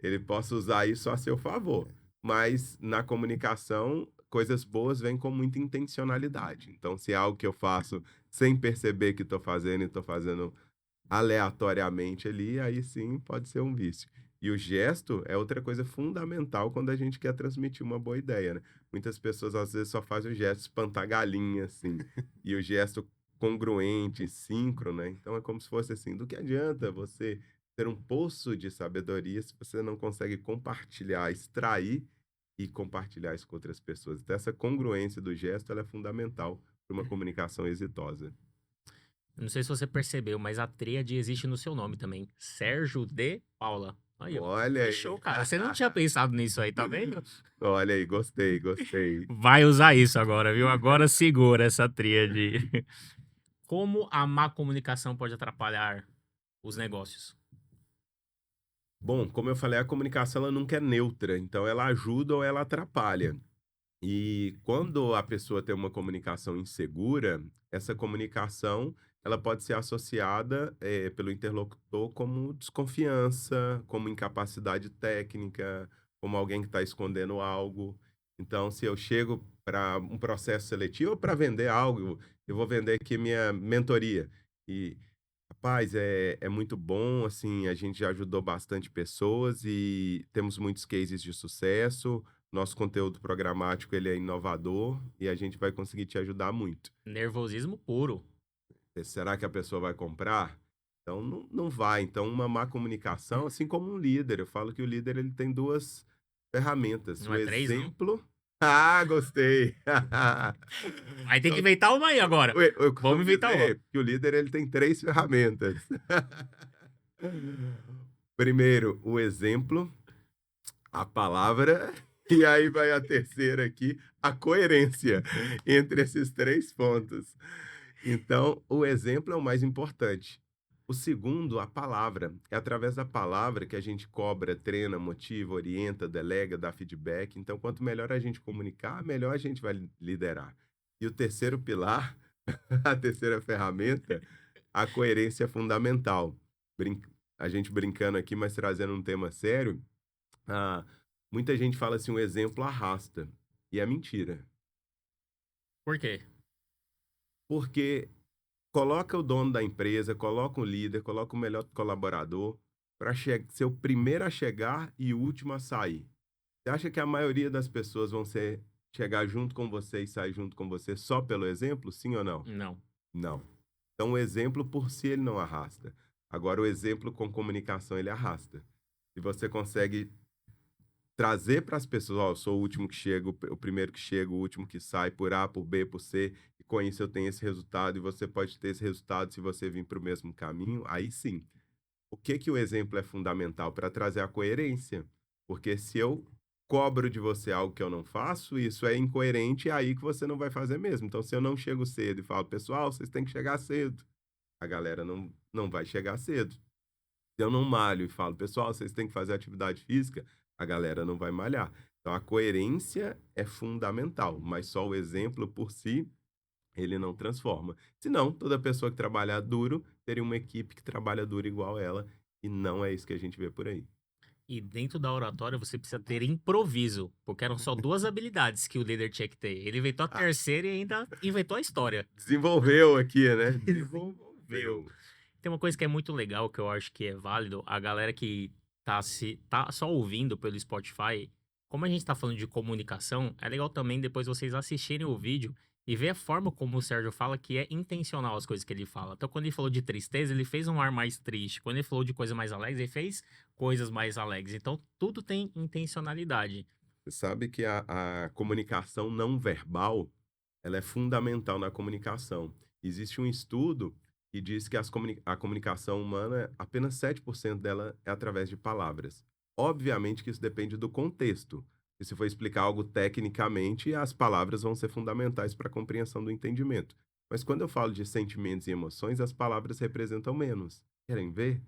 ele possa usar isso a seu favor. Mas na comunicação, coisas boas vêm com muita intencionalidade. Então, se é algo que eu faço sem perceber que estou fazendo e estou fazendo aleatoriamente ali, aí sim pode ser um vício. E o gesto é outra coisa fundamental quando a gente quer transmitir uma boa ideia, né? Muitas pessoas às vezes só fazem o gesto espantar galinha, assim, e o gesto congruente, síncrono, né? Então é como se fosse assim, do que adianta você ter um poço de sabedoria se você não consegue compartilhar, extrair e compartilhar isso com outras pessoas. Então essa congruência do gesto, ela é fundamental para uma comunicação exitosa. Não sei se você percebeu, mas a tríade existe no seu nome também. Sérgio de Paula. Aí, ó. Olha aí. Fechou, cara. Você não tinha pensado nisso aí, tá vendo? Olha aí, gostei, gostei. Vai usar isso agora, viu? Agora segura essa tríade. Como a má comunicação pode atrapalhar os negócios? Bom, como eu falei, a comunicação ela nunca é neutra, então ela ajuda ou ela atrapalha. E quando a pessoa tem uma comunicação insegura, essa comunicação ela pode ser associada pelo interlocutor como desconfiança, como incapacidade técnica, como alguém que está escondendo algo. Então, se eu chego para um processo seletivo para vender algo, eu vou vender aqui minha mentoria. E, rapaz, é muito bom, assim, a gente já ajudou bastante pessoas e temos muitos cases de sucesso. Nosso conteúdo programático, ele é inovador e a gente vai conseguir te ajudar muito. Nervosismo puro. Será que a pessoa vai comprar? Então, não vai. Então, uma má comunicação, assim como um líder. Eu falo que o líder, ele tem duas ferramentas. Não O é 3, não? exemplo... Ah, gostei! Aí tem que Então, inventar uma aí agora. eu costumo Vamos inventar uma. dizer que o líder, ele tem 3 ferramentas. Primeiro, o exemplo, a palavra, e aí vai a terceira aqui, a coerência entre esses 3 pontos. Então, o exemplo é o mais importante. O segundo, a palavra. É através da palavra que a gente cobra, treina, motiva, orienta, delega, dá feedback. Então, quanto melhor a gente comunicar, melhor a gente vai liderar. E o terceiro pilar, a terceira ferramenta, a coerência é fundamental. A gente brincando aqui, mas trazendo um tema sério, ah, muita gente fala assim, um exemplo arrasta. E é mentira. Por quê? Porque coloca o dono da empresa, coloca o líder, coloca o melhor colaborador para ser o primeiro a chegar e o último a sair. Você acha que a maioria das pessoas vão chegar junto com você e sair junto com você só pelo exemplo? Sim ou não? Não. Não. Então, o exemplo por si ele não arrasta. Agora, o exemplo com comunicação ele arrasta. Se você consegue trazer para as pessoas, ó, eu sou o último que chega, o primeiro que chega, o último que sai, por A, por B, por C, e com isso eu tenho esse resultado, e você pode ter esse resultado se você vir para o mesmo caminho, aí sim. O que o exemplo é fundamental? Para trazer a coerência. Porque se eu cobro de você algo que eu não faço, isso é incoerente, é aí que você não vai fazer mesmo. Então, se eu não chego cedo e falo, pessoal, vocês têm que chegar cedo, a galera não vai chegar cedo. Se eu não malho e falo, pessoal, vocês têm que fazer atividade física, a galera não vai malhar. Então, a coerência é fundamental, mas só o exemplo por si, ele não transforma. Senão, toda pessoa que trabalhar duro teria uma equipe que trabalha duro igual ela, e não é isso que a gente vê por aí. E dentro da oratória você precisa ter improviso, porque eram só 2 habilidades que o líder tinha que ter. Ele inventou a Ah, terceira e ainda inventou a história. desenvolveu aqui, né? Desenvolveu. Tem uma coisa que é muito legal, que eu acho que é válido, a galera que tá só ouvindo pelo Spotify, como a gente tá falando de comunicação, é legal também depois vocês assistirem o vídeo e ver a forma como o Sérgio fala, que é intencional as coisas que ele fala. Então, quando ele falou de tristeza, ele fez um ar mais triste. Quando ele falou de coisa mais alegre, ele fez coisas mais alegres. Então, tudo tem intencionalidade. Você sabe que a comunicação não verbal, ela é fundamental na comunicação. Existe um estudo que diz que a comunicação humana, apenas 7% dela é através de palavras. Obviamente que isso depende do contexto. E se for explicar algo tecnicamente, as palavras vão ser fundamentais para a compreensão do entendimento. Mas quando eu falo de sentimentos e emoções, as palavras representam menos. Querem ver?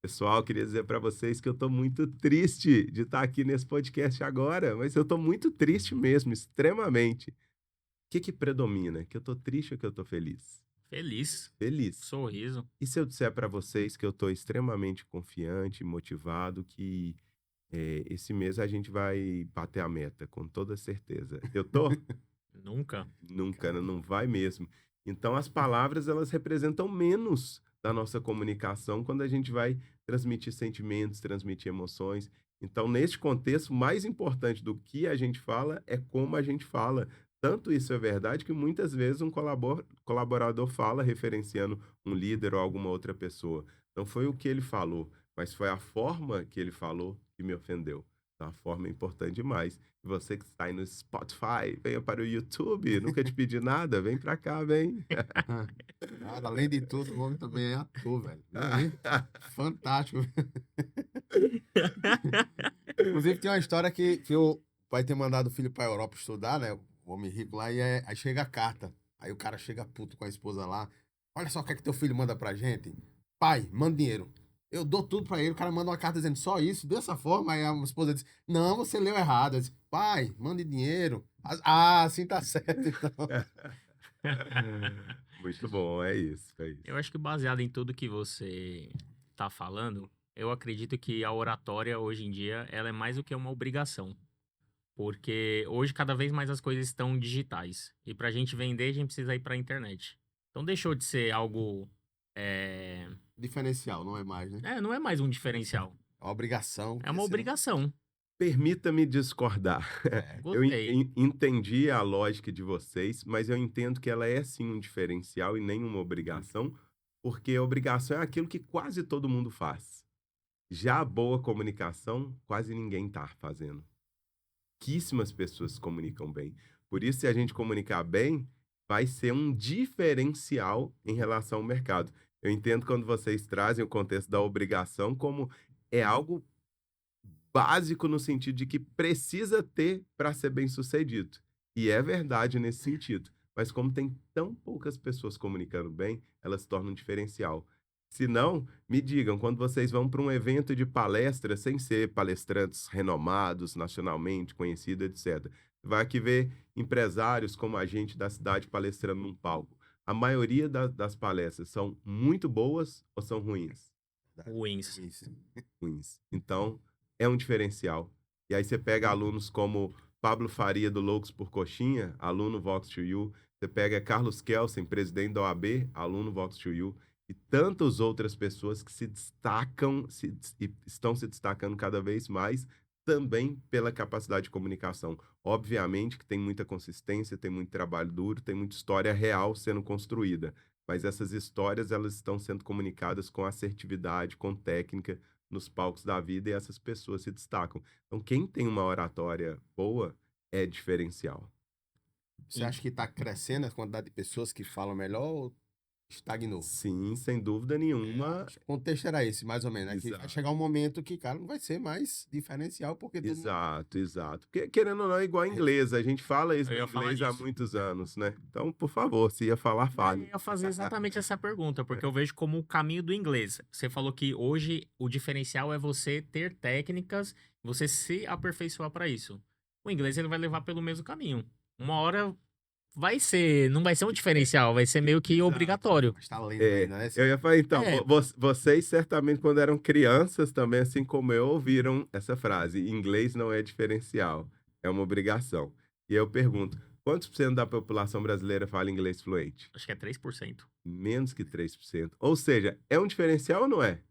Pessoal, queria dizer para vocês que eu estou muito triste de estar aqui nesse podcast agora, mas eu estou muito triste mesmo, extremamente. O que predomina? Que eu estou triste ou que eu estou feliz? Feliz, Feliz. sorriso. E se eu disser para vocês que eu estou extremamente confiante, motivado, que esse mês a gente vai bater a meta, com toda certeza. Eu tô? Nunca. Nunca, não vai mesmo. Então, as palavras, elas representam menos da nossa comunicação quando a gente vai transmitir sentimentos, transmitir emoções. Então, neste contexto, mais importante do que a gente fala é como a gente fala. Tanto isso é verdade que muitas vezes um colaborador fala referenciando um líder ou alguma outra pessoa. Não foi o que ele falou, mas foi a forma que ele falou que me ofendeu. Então, a forma é importante demais. E você que está aí no Spotify, venha para o YouTube. Nunca te pedi nada, vem para cá, vem. Cara, além de tudo, o homem também é ator, velho. Fantástico. Inclusive, tem uma história que o pai tem mandado o filho pra Europa estudar, né? O homem rico lá, e aí chega a carta. Aí o cara chega puto com a esposa lá. Olha só o que é que teu filho manda pra gente. Pai, manda dinheiro. Eu dou tudo pra ele. O cara manda uma carta dizendo só isso, dessa forma. Aí a esposa diz: Não, você leu errado. Eu disse, pai, mande dinheiro. Ah, assim tá certo, então. Muito bom, é isso, é isso. Eu acho que baseado em tudo que você tá falando, eu acredito que a oratória hoje em dia, ela é mais do que uma obrigação. Porque hoje cada vez mais as coisas estão digitais. E pra gente vender, a gente precisa ir pra internet. Então deixou de ser algo. Diferencial, não é mais, né? Não é mais um diferencial. É uma obrigação. É uma obrigação. Permita-me discordar. Eu Gostei. entendi a lógica de vocês, mas eu entendo que ela é sim um diferencial e nem uma obrigação, porque a obrigação é aquilo que quase todo mundo faz. Já a boa comunicação, quase ninguém está fazendo. Pouquíssimas pessoas se comunicam bem. Por isso, se a gente comunicar bem, vai ser um diferencial em relação ao mercado. Eu entendo quando vocês trazem o contexto da obrigação como é algo básico no sentido de que precisa ter para ser bem-sucedido. E é verdade nesse sentido. Mas como tem tão poucas pessoas comunicando bem, elas se tornam um diferencial. Se não, me digam, quando vocês vão para um evento de palestra, sem ser palestrantes renomados, nacionalmente conhecidos, etc., vai aqui ver empresários como a gente da cidade palestrando num palco. A maioria das palestras são muito boas ou são ruins? Ruins. Isso. Ruins. Então, é um diferencial. E aí você pega alunos como Pablo Faria, do Loucos por Coxinha, aluno Vox2U. Você pega Carlos Kelsen, presidente da OAB, aluno Vox2U. E tantas outras pessoas que se destacam e estão se destacando cada vez mais também pela capacidade de comunicação. Obviamente que tem muita consistência, tem muito trabalho duro, tem muita história real sendo construída. Mas essas histórias, elas estão sendo comunicadas com assertividade, com técnica, nos palcos da vida, e essas pessoas se destacam. Então, quem tem uma oratória boa é diferencial. Você acha que está crescendo a quantidade de pessoas que falam melhor ou estagnou? Sim, sem dúvida nenhuma. Acho que o contexto era esse, mais ou menos, né? Que vai Exato. chegar um momento que, cara, não vai ser mais diferencial, porque todo mundo... Exato, exato. Porque, querendo ou não, é igual inglês. A gente fala isso Eu em ia falar inglês há disso. muitos anos, né? Então, por favor, se ia falar, Eu fale. ia fazer exatamente essa pergunta, porque eu vejo como o caminho do inglês. Você falou que hoje o diferencial é você ter técnicas, você se aperfeiçoar para isso. O inglês ele vai levar pelo mesmo caminho. Uma hora não vai ser um diferencial, vai ser meio que Exato. obrigatório. Mas tá lendo É, ainda, né? eu ia falar, então, É. vocês certamente, quando eram crianças também, assim como eu, ouviram essa frase: inglês não é diferencial, é uma obrigação. E eu pergunto, quantos por cento da população brasileira fala inglês fluente? Acho que é 3%. Menos que 3%. Ou seja, é um diferencial ou não é?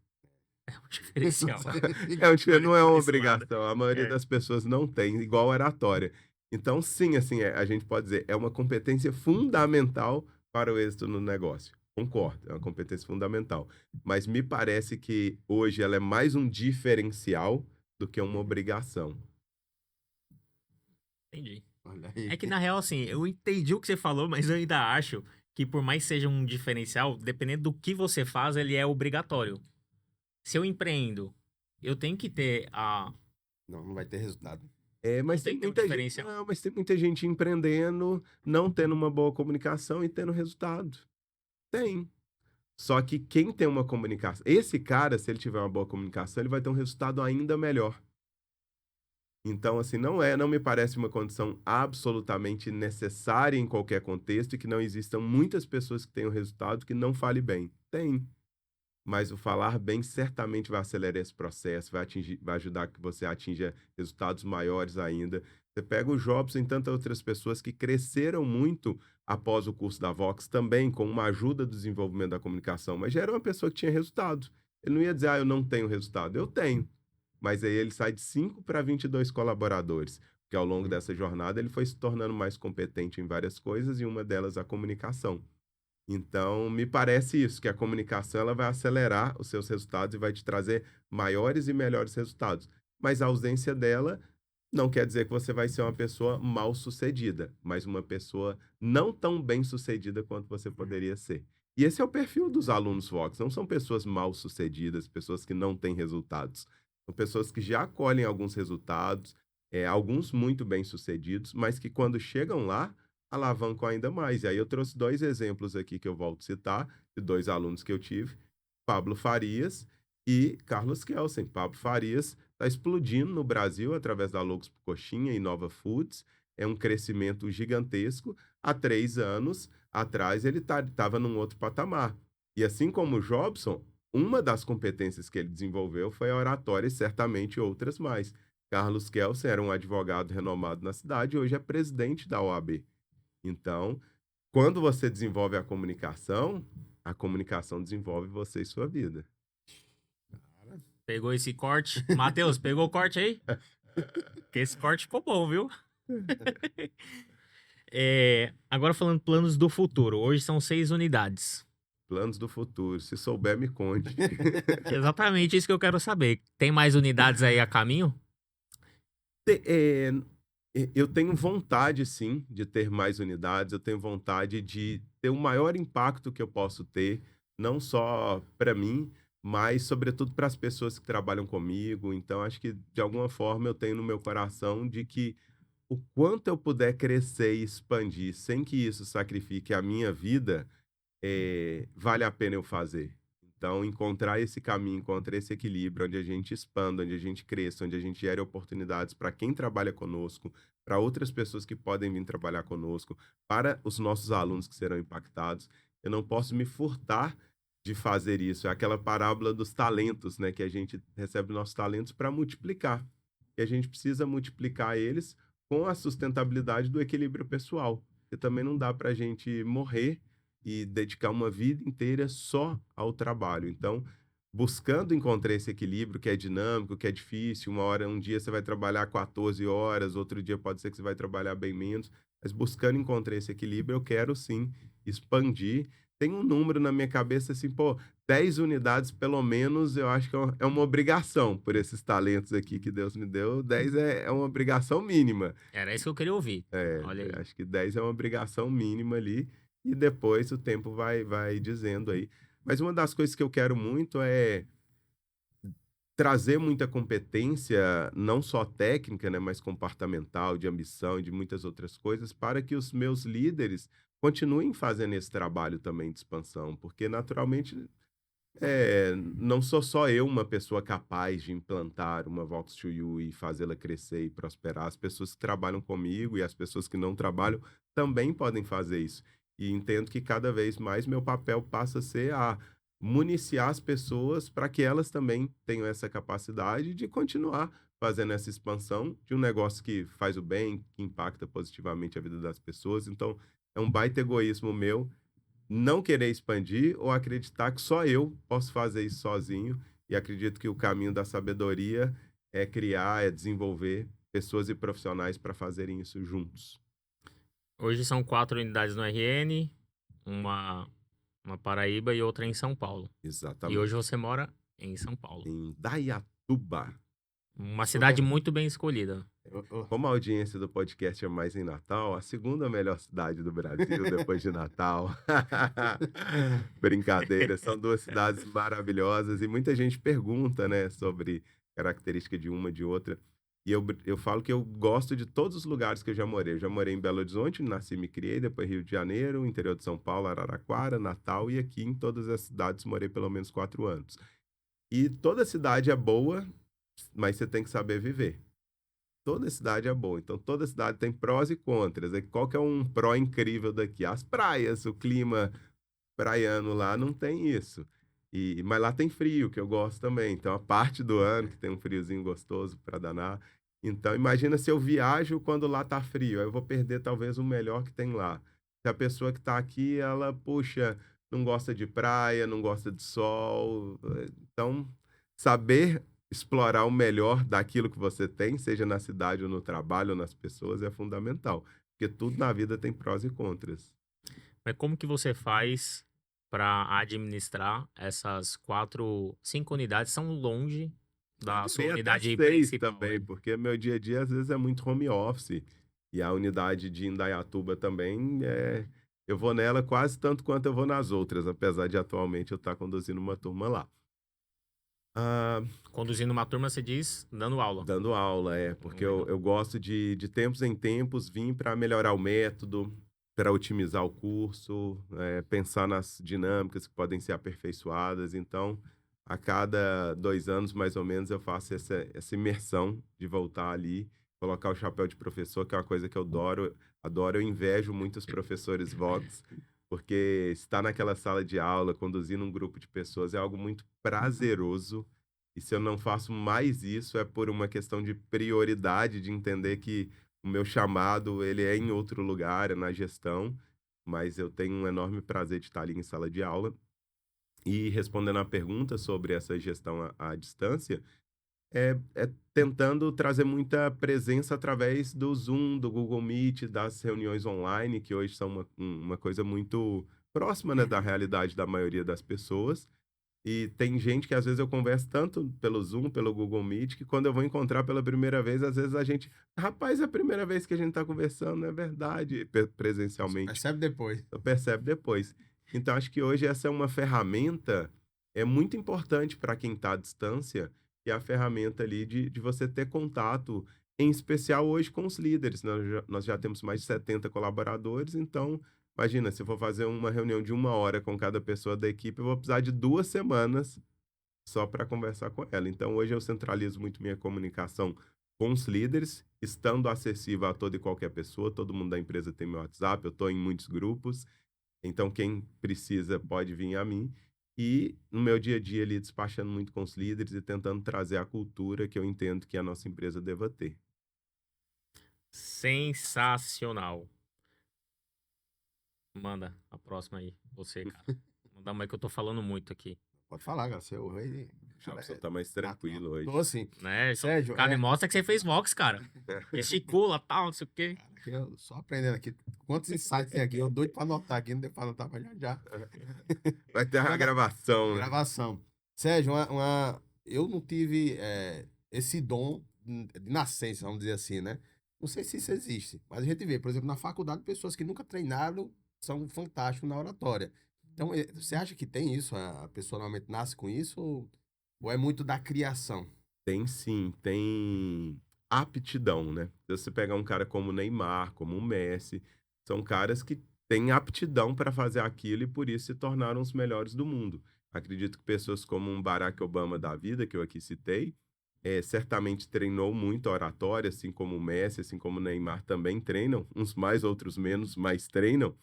É um diferencial. Não é uma Por esse lado. obrigação. A maioria É. das pessoas não tem, igual oratória. Então, sim, assim, a gente pode dizer, é uma competência fundamental para o êxito no negócio. Concordo, é uma competência fundamental. Mas me parece que hoje ela é mais um diferencial do que uma obrigação. Entendi. Olha aí. É que na real, assim, eu entendi o que você falou, mas eu ainda acho que por mais que seja um diferencial, dependendo do que você faz, ele é obrigatório. Se eu empreendo, eu tenho que ter a. Não vai ter resultado. É, mas tem tem que ter um muita gente, diferencial. não, mas tem muita gente empreendendo, não tendo uma boa comunicação e tendo resultado. Tem. Só que quem tem uma comunicação, esse cara, se ele tiver uma boa comunicação, ele vai ter um resultado ainda melhor. Então, assim, não me parece uma condição absolutamente necessária em qualquer contexto e que não existam muitas pessoas que tenham resultado que não fale bem. Tem. Mas o falar bem certamente vai acelerar esse processo, vai ajudar que você atinja resultados maiores ainda. Você pega o Jobs e tantas outras pessoas que cresceram muito após o curso da Vox também, com uma ajuda do desenvolvimento da comunicação, mas já era uma pessoa que tinha resultado. Ele não ia dizer, eu não tenho resultado. Eu tenho. Mas aí ele sai de 5 para 22 colaboradores, porque ao longo dessa jornada ele foi se tornando mais competente em várias coisas e uma delas a comunicação. Então, me parece isso, que a comunicação ela vai acelerar os seus resultados e vai te trazer maiores e melhores resultados. Mas a ausência dela não quer dizer que você vai ser uma pessoa mal-sucedida, mas uma pessoa não tão bem-sucedida quanto você poderia ser. E esse é o perfil dos alunos Vox. Não são pessoas mal-sucedidas, pessoas que não têm resultados. São pessoas que já colhem alguns resultados, alguns muito bem-sucedidos, mas que quando chegam lá, alavancam ainda mais. E aí eu trouxe 2 exemplos aqui que eu volto a citar, de 2 alunos que eu tive, Pablo Farias e Carlos Kelsen. Pablo Farias está explodindo no Brasil através da Loucos por Coxinha e Nova Foods. É um crescimento gigantesco. Há 3 anos atrás ele estava num outro patamar. E assim como o Jobson, uma das competências que ele desenvolveu foi a oratória e certamente outras mais. Carlos Kelsen era um advogado renomado na cidade e hoje é presidente da OAB. Então, quando você desenvolve a comunicação desenvolve você e sua vida. Pegou esse corte. Matheus, pegou o corte aí? Porque esse corte ficou bom, viu? Agora falando planos do futuro. Hoje são 6 unidades. Planos do futuro. Se souber, me conte. Exatamente isso que eu quero saber. Tem mais unidades aí a caminho? É, eu tenho vontade, sim, de ter mais unidades. Eu tenho vontade de ter o maior impacto que eu posso ter, não só para mim, mas, sobretudo, para as pessoas que trabalham comigo. Então, acho que, de alguma forma, eu tenho no meu coração de que o quanto eu puder crescer e expandir sem que isso sacrifique a minha vida, vale a pena eu fazer. Então, encontrar esse caminho, encontrar esse equilíbrio, onde a gente expanda, onde a gente cresça, onde a gente gere oportunidades para quem trabalha conosco, para outras pessoas que podem vir trabalhar conosco, para os nossos alunos que serão impactados. Eu não posso me furtar de fazer isso. É aquela parábola dos talentos, né? Que a gente recebe nossos talentos para multiplicar. E a gente precisa multiplicar eles com a sustentabilidade do equilíbrio pessoal. Porque também não dá para a gente morrer e dedicar uma vida inteira só ao trabalho. Então, buscando encontrar esse equilíbrio que é dinâmico, que é difícil, um dia você vai trabalhar 14 horas, outro dia pode ser que você vai trabalhar bem menos, mas buscando encontrar esse equilíbrio, eu quero sim expandir. Tem um número na minha cabeça assim, 10 unidades pelo menos, eu acho que é uma obrigação por esses talentos aqui que Deus me deu. 10 é uma obrigação mínima. Era isso que eu queria ouvir. Olha aí. Acho que 10 é uma obrigação mínima ali. E depois o tempo vai dizendo aí. Mas uma das coisas que eu quero muito é trazer muita competência, não só técnica, né, mas comportamental, de ambição e de muitas outras coisas, para que os meus líderes continuem fazendo esse trabalho também de expansão. Porque, naturalmente, não sou só eu uma pessoa capaz de implantar uma Vox to You e fazê-la crescer e prosperar. As pessoas que trabalham comigo e as pessoas que não trabalham também podem fazer isso. E entendo que cada vez mais meu papel passa a ser a municiar as pessoas para que elas também tenham essa capacidade de continuar fazendo essa expansão de um negócio que faz o bem, que impacta positivamente a vida das pessoas. Então, é um baita egoísmo meu não querer expandir ou acreditar que só eu posso fazer isso sozinho. E acredito que o caminho da sabedoria é criar, é desenvolver pessoas e profissionais para fazerem isso juntos. Hoje são 4 unidades no RN, uma Paraíba e outra em São Paulo. E Exatamente. hoje você mora em São Paulo. Em Dayatuba. Uma cidade muito bem escolhida. Como a audiência do podcast é mais em Natal, a segunda melhor cidade do Brasil depois de Natal. Brincadeira, são 2 cidades maravilhosas e muita gente pergunta, né, sobre característica de uma de outra. E eu falo que eu gosto de todos os lugares que eu já morei. Eu já morei em Belo Horizonte, nasci e me criei, depois Rio de Janeiro, interior de São Paulo, Araraquara, Natal, e aqui em todas as cidades morei pelo menos 4 anos. E toda cidade é boa, mas você tem que saber viver. Toda cidade é boa, então toda cidade tem prós e contras. Qual que é um pró incrível daqui? As praias, o clima praiano lá não tem isso. Mas lá tem frio, que eu gosto também. Então, a parte do ano que tem um friozinho gostoso para danar. Então, imagina se eu viajo quando lá tá frio. Aí eu vou perder talvez o melhor que tem lá. Se a pessoa que tá aqui, ela, puxa, não gosta de praia, não gosta de sol. Então, saber explorar o melhor daquilo que você tem, seja na cidade ou no trabalho ou nas pessoas, é fundamental. Porque tudo na vida tem prós e contras. Mas como que você faz para administrar essas 5 unidades? São longe da sua Tem até unidade 6 principal, também, né? porque meu dia a dia às vezes é muito home office. E a unidade de Indaiatuba também eu vou nela quase tanto quanto eu vou nas outras, apesar de atualmente eu estar conduzindo uma turma lá. Ah, Conduzindo uma turma, você diz, dando aula. dando aula, porque Legal. eu gosto de tempos em tempos vir para melhorar o método, para otimizar o curso, pensar nas dinâmicas que podem ser aperfeiçoadas. Então, a cada 2 anos, mais ou menos, eu faço essa imersão de voltar ali, colocar o chapéu de professor, que é uma coisa que eu adoro. Eu invejo muitos professores Vox, porque estar naquela sala de aula, conduzindo um grupo de pessoas, é algo muito prazeroso. E se eu não faço mais isso, é por uma questão de prioridade, de entender que o meu chamado, ele é em outro lugar, é na gestão, mas eu tenho um enorme prazer de estar ali em sala de aula. E respondendo a pergunta sobre essa gestão à distância, é tentando trazer muita presença através do Zoom, do Google Meet, das reuniões online, que hoje são uma coisa muito próxima, né, da realidade da maioria das pessoas. E tem gente que às vezes eu converso tanto pelo Zoom, pelo Google Meet, que quando eu vou encontrar pela primeira vez, às vezes a gente, rapaz, é a primeira vez que a gente está conversando, não é verdade, presencialmente. Percebe depois. Você percebe depois. Então, acho que hoje essa é uma ferramenta muito importante para quem está à distância, que é a ferramenta ali de você ter contato, em especial hoje com os líderes. Nós já temos mais de 70 colaboradores, então, imagina, se eu for fazer uma reunião de 1 hora com cada pessoa da equipe, eu vou precisar de 2 semanas só para conversar com ela. Então, hoje eu centralizo muito minha comunicação com os líderes, estando acessível a toda e qualquer pessoa. Todo mundo da empresa tem meu WhatsApp, eu estou em muitos grupos. Então, quem precisa pode vir a mim. E no meu dia a dia ali, despachando muito com os líderes e tentando trazer a cultura que eu entendo que a nossa empresa deva ter. Sensacional. Manda a próxima aí, você, cara. Manda uma aí que eu tô falando muito aqui. Pode falar, cara. Seu rei. A pessoa tá mais tranquilo hoje. Tô assim. Né? Sérgio, Cara, me mostra que você fez Vox, cara. Gesticula, tal, não sei o quê. Cara, que eu só aprendendo aqui. Quantos insights tem aqui? Eu doido pra anotar aqui, não deu pra anotar, mas já. Vai ter a gravação, né? Gravação. Sérgio, eu não tive esse dom de nascença, vamos dizer assim, né? Não sei se isso existe, mas a gente vê, por exemplo, na faculdade, pessoas que nunca treinaram são fantásticos na oratória. Então, você acha que tem isso? A pessoa normalmente nasce com isso? Ou é muito da criação? Tem sim, tem aptidão, né? Se você pegar um cara como o Neymar, como o Messi, são caras que têm aptidão para fazer aquilo e por isso se tornaram os melhores do mundo. Acredito que pessoas como um Barack Obama da vida, que eu aqui citei, certamente treinou muito a oratória, assim como o Messi, assim como o Neymar também treinam, uns mais, outros menos, mas treinam.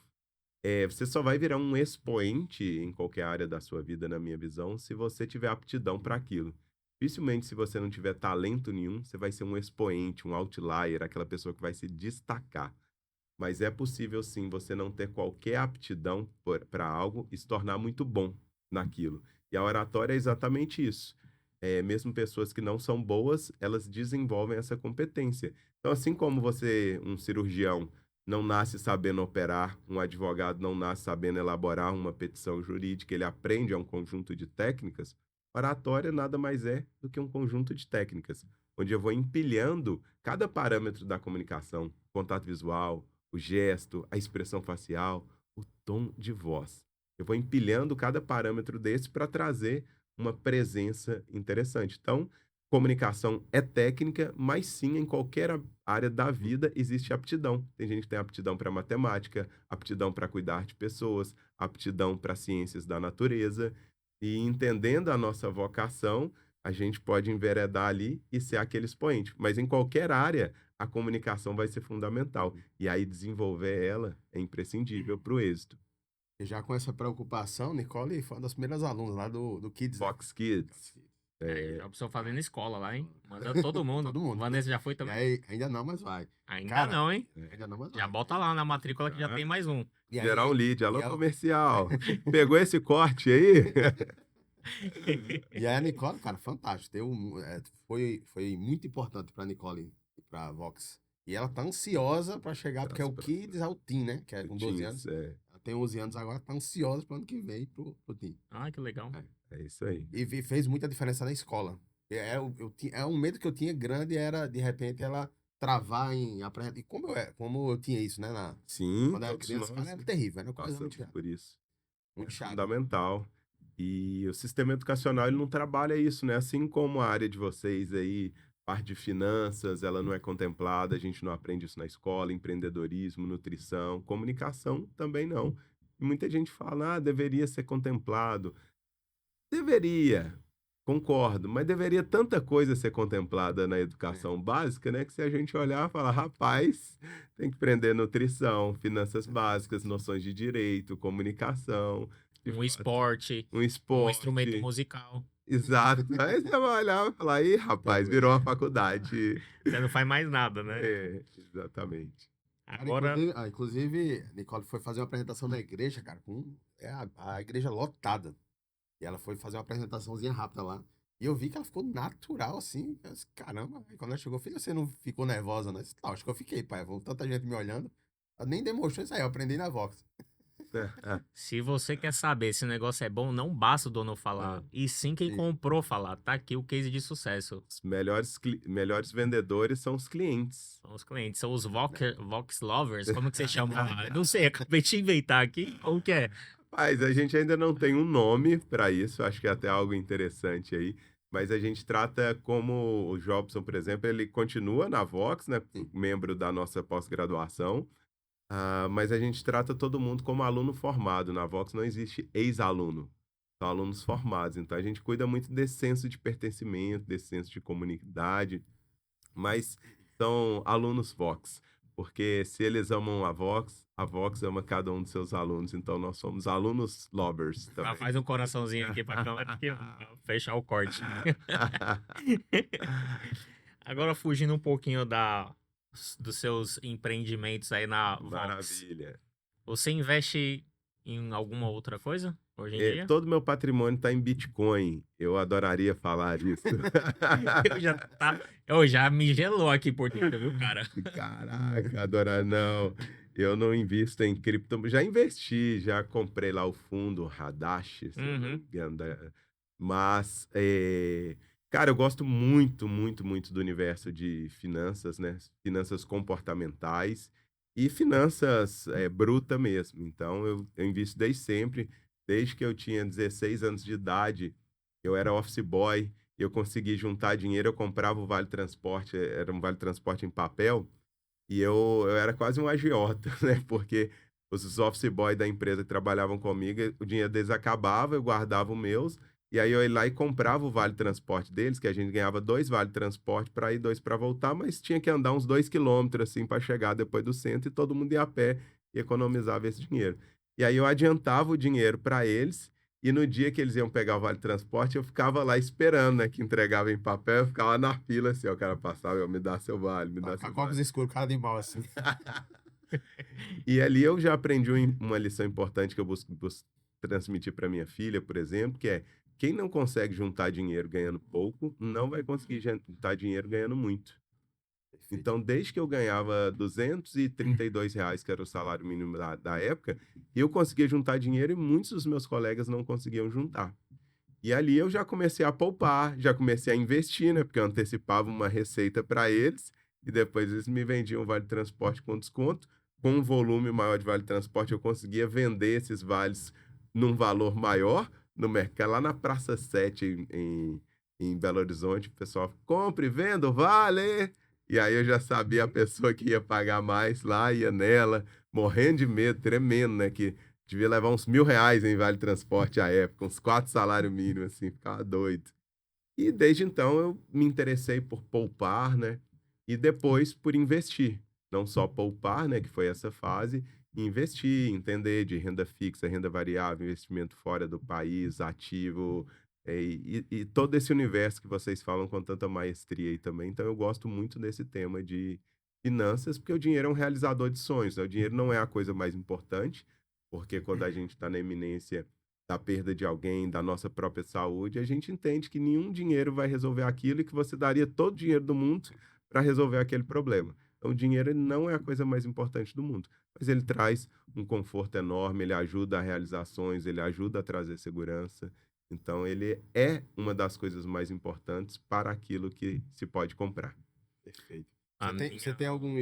Você só vai virar um expoente em qualquer área da sua vida, na minha visão, se você tiver aptidão para aquilo. Dificilmente, se você não tiver talento nenhum, você vai ser um expoente, um outlier, aquela pessoa que vai se destacar. Mas é possível, sim, você não ter qualquer aptidão para algo e se tornar muito bom naquilo. E a oratória é exatamente isso. Mesmo pessoas que não são boas, elas desenvolvem essa competência. Então, assim como você, um cirurgião, não nasce sabendo operar, um advogado não nasce sabendo elaborar uma petição jurídica, ele aprende a um conjunto de técnicas. Oratória nada mais é do que um conjunto de técnicas, onde eu vou empilhando cada parâmetro da comunicação, contato visual, o gesto, a expressão facial, o tom de voz. Eu vou empilhando cada parâmetro desse para trazer uma presença interessante. Então, comunicação é técnica, mas sim, em qualquer área da vida existe aptidão. Tem gente que tem aptidão para matemática, aptidão para cuidar de pessoas, aptidão para ciências da natureza. E entendendo a nossa vocação, a gente pode enveredar ali e ser aquele expoente. Mas em qualquer área, a comunicação vai ser fundamental. E aí desenvolver ela é imprescindível para o êxito. E já com essa preocupação, Nicole foi uma das primeiras alunas lá do Kids, né? Fox Kids. Já a pessoa fazendo escola lá, hein? Manda todo mundo. Todo mundo. Vanessa já foi E também? aí, ainda não, mas vai. Ainda Cara, não, hein? Ainda não, mas vai. Já bota lá na matrícula que já tem mais um. E aí- Gerar um lead. Alô, e ela- comercial. Pegou esse corte aí? E aí a Nicole, cara, fantástico. Foi muito importante pra Nicole e pra Vox. E ela tá ansiosa pra chegar, porque é o Kids ao Teen, né? Que é com 12 anos. Ela tem 11 anos agora, tá ansiosa pro ano que vem pro Teen. Ah, que legal. É isso aí. E fez muita diferença na escola. Um medo que eu tinha grande era, de repente, ela travar em apresentar. E como eu tinha isso, né? Sim, Quando eu era todos criança, nós cara, era terrível. Era uma coisa passamos muito, por isso. muito chata. Fundamental. E o sistema educacional, ele não trabalha isso, né? Assim como a área de vocês aí, parte de finanças, ela não é contemplada, a gente não aprende isso na escola, empreendedorismo, nutrição, comunicação também não. E muita gente fala, deveria ser contemplado. Deveria, concordo, mas deveria tanta coisa ser contemplada na educação básica, né? Que se a gente olhar e falar, rapaz, tem que aprender nutrição, finanças básicas, noções de direito, comunicação. Um esporte, Um um esporte. instrumento musical. Exato. Aí você vai olhar e falar, ih, rapaz, virou uma faculdade. Você não faz mais nada, né? Exatamente. Cara, Agora, inclusive, Nicole foi fazer uma apresentação na igreja, cara, com a igreja lotada. E ela foi fazer uma apresentaçãozinha rápida lá. E eu vi que ela ficou natural, assim. Eu disse, caramba. Aí quando ela chegou, filha, você não ficou nervosa, não? Eu disse, não, acho que eu fiquei, pai. Tanta gente me olhando. Ela nem demonstrou isso aí, eu aprendi na Vox. Se você quer saber se o negócio é bom, não basta o dono falar. E sim quem Sim. comprou falar. Tá aqui o case de sucesso. Os melhores vendedores são os clientes. São os clientes, são os Vox Lovers. Como que você chama? Não sei, acabei de inventar aqui. Como que é? Mas a gente ainda não tem um nome para isso, acho que é até algo interessante aí. Mas a gente trata como o Jobson, por exemplo, ele continua na Vox, né, Sim. membro da nossa pós-graduação, mas a gente trata todo mundo como aluno formado. Na Vox não existe ex-aluno, são alunos formados. Então a gente cuida muito desse senso de pertencimento, desse senso de comunidade, mas são alunos Vox, porque se eles amam a Vox ama cada um dos seus alunos, então nós somos alunos lovers também. Faz um coraçãozinho aqui pra câmera aqui, fechar o corte. Agora fugindo um pouquinho dos seus empreendimentos aí na Vox. Maravilha. Você investe em alguma outra coisa hoje em dia? Todo meu patrimônio está em Bitcoin. Eu adoraria falar isso. Eu já me gelou aqui por dentro, viu, cara? Caraca, adorar. Não, eu não invisto em cripto. Já investi, já comprei lá o fundo Hadash, se eu não me engano, mas, cara, eu gosto muito, muito, muito do universo de finanças, né? Finanças comportamentais e finanças bruta mesmo. Então, eu invisto desde sempre. Desde que eu tinha 16 anos de idade, eu era office boy, eu consegui juntar dinheiro, eu comprava o Vale Transporte, era um Vale Transporte em papel, e eu era quase um agiota, né? Porque os office boy da empresa que trabalhavam comigo, o dinheiro deles acabava, eu guardava os meus, e aí eu ia lá e comprava o Vale Transporte deles, que a gente ganhava 2 Vale Transporte para ir, 2 para voltar, mas tinha que andar uns 2 quilômetros, assim, para chegar depois do centro, e todo mundo ia a pé e economizava esse dinheiro. E aí eu adiantava o dinheiro para eles, e no dia que eles iam pegar o Vale Transporte, eu ficava lá esperando, né, que entregava em papel, eu ficava na fila, assim, ó, o cara passava, eu, me dá seu vale, me dá seu Com óculos vale. escuros, cara de mal, assim. E ali eu já aprendi uma lição importante que eu busco transmitir para minha filha, por exemplo, que é quem não consegue juntar dinheiro ganhando pouco, não vai conseguir juntar dinheiro ganhando muito. Então, desde que eu ganhava R$ 232, que era o salário mínimo da época, eu conseguia juntar dinheiro e muitos dos meus colegas não conseguiam juntar. E ali eu já comecei a poupar, já comecei a investir, né? Porque eu antecipava uma receita para eles e depois eles me vendiam vale transporte com desconto. Com um volume maior de vale transporte, eu conseguia vender esses vales num valor maior no mercado, lá na Praça 7, em Belo Horizonte. O pessoal compra e venda, vale! E aí eu já sabia a pessoa que ia pagar mais lá, ia nela, morrendo de medo, tremendo, né? Que devia levar uns R$ 1.000 em vale transporte à época, uns 4 salários mínimos, assim, ficava doido. E desde então eu me interessei por poupar, né? E depois por investir. Não só poupar, né? Que foi essa fase, e investir, entender de renda fixa, renda variável, investimento fora do país, ativo, e todo esse universo que vocês falam com tanta maestria aí também. Então eu gosto muito desse tema de finanças, porque o dinheiro é um realizador de sonhos, né? O dinheiro não é a coisa mais importante, porque quando a gente está na iminência da perda de alguém, da nossa própria saúde, a gente entende que nenhum dinheiro vai resolver aquilo e que você daria todo o dinheiro do mundo para resolver aquele problema. Então, o dinheiro ele não é a coisa mais importante do mundo, mas ele traz um conforto enorme, ele ajuda a realizações, ele ajuda a trazer segurança. Então, ele é uma das coisas mais importantes para aquilo que se pode comprar. Perfeito. A Você tem algum...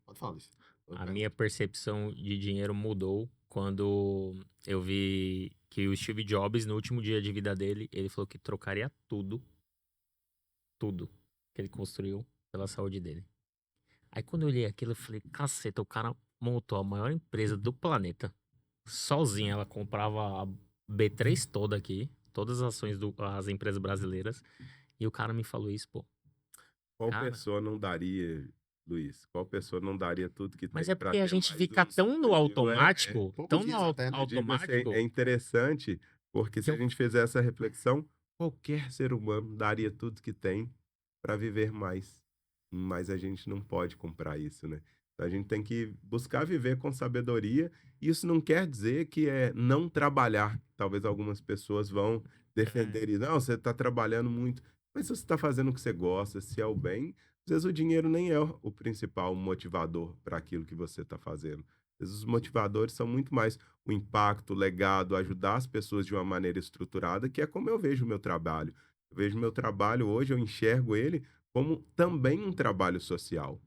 Pode falar isso. A minha percepção de dinheiro mudou quando eu vi que o Steve Jobs, no último dia de vida dele, ele falou que trocaria tudo que ele construiu pela saúde dele. Aí quando eu olhei aquilo, eu falei, caceta, o cara montou a maior empresa do planeta. Sozinha, ela comprava a B3 toda aqui, todas as ações das empresas brasileiras. E o cara me falou isso, pô. Qual Cara, pessoa não daria, Luiz? Qual pessoa não daria tudo que mas tem é para porque a ter gente mais fica isso? tão no Eu digo, automático, Poucos tão no dias até, né? eu digo assim, automático, é interessante, porque que se a eu gente fizer essa reflexão, qualquer ser humano daria tudo que tem para viver mais. Mas a gente não pode comprar isso, né? A gente tem que buscar viver com sabedoria. Isso não quer dizer que é não trabalhar. Talvez algumas pessoas vão defender isso. Não, você está trabalhando muito. Mas se você está fazendo o que você gosta, se é o bem, às vezes o dinheiro nem é o principal motivador para aquilo que você está fazendo. Às vezes os motivadores são muito mais o impacto, o legado, ajudar as pessoas de uma maneira estruturada, que é como eu vejo o meu trabalho. Eu vejo o meu trabalho hoje, eu enxergo ele como também um trabalho social.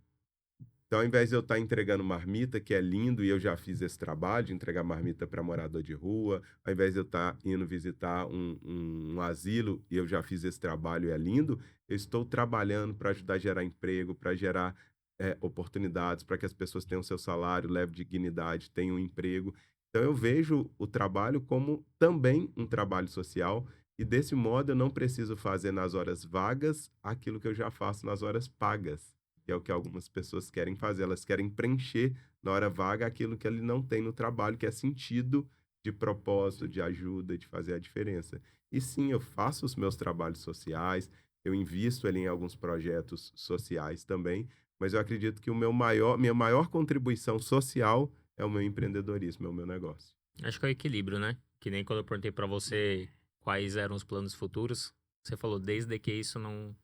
Então, ao invés de eu estar entregando marmita, que é lindo, e eu já fiz esse trabalho de entregar marmita para morador de rua, ao invés de eu estar indo visitar um asilo, e eu já fiz esse trabalho e é lindo, eu estou trabalhando para ajudar a gerar emprego, para gerar oportunidades, para que as pessoas tenham seu salário, leve dignidade, tenham um emprego. Então, eu vejo o trabalho como também um trabalho social, e desse modo eu não preciso fazer nas horas vagas aquilo que eu já faço nas horas pagas, que é o que algumas pessoas querem fazer. Elas querem preencher na hora vaga aquilo que ele não tem no trabalho, que é sentido de propósito, de ajuda, de fazer a diferença. E sim, eu faço os meus trabalhos sociais, eu invisto ali em alguns projetos sociais também, mas eu acredito que minha maior contribuição social é o meu empreendedorismo, é o meu negócio. Acho que é o equilíbrio, né? Que nem quando eu perguntei pra você quais eram os planos futuros, você falou, desde que isso não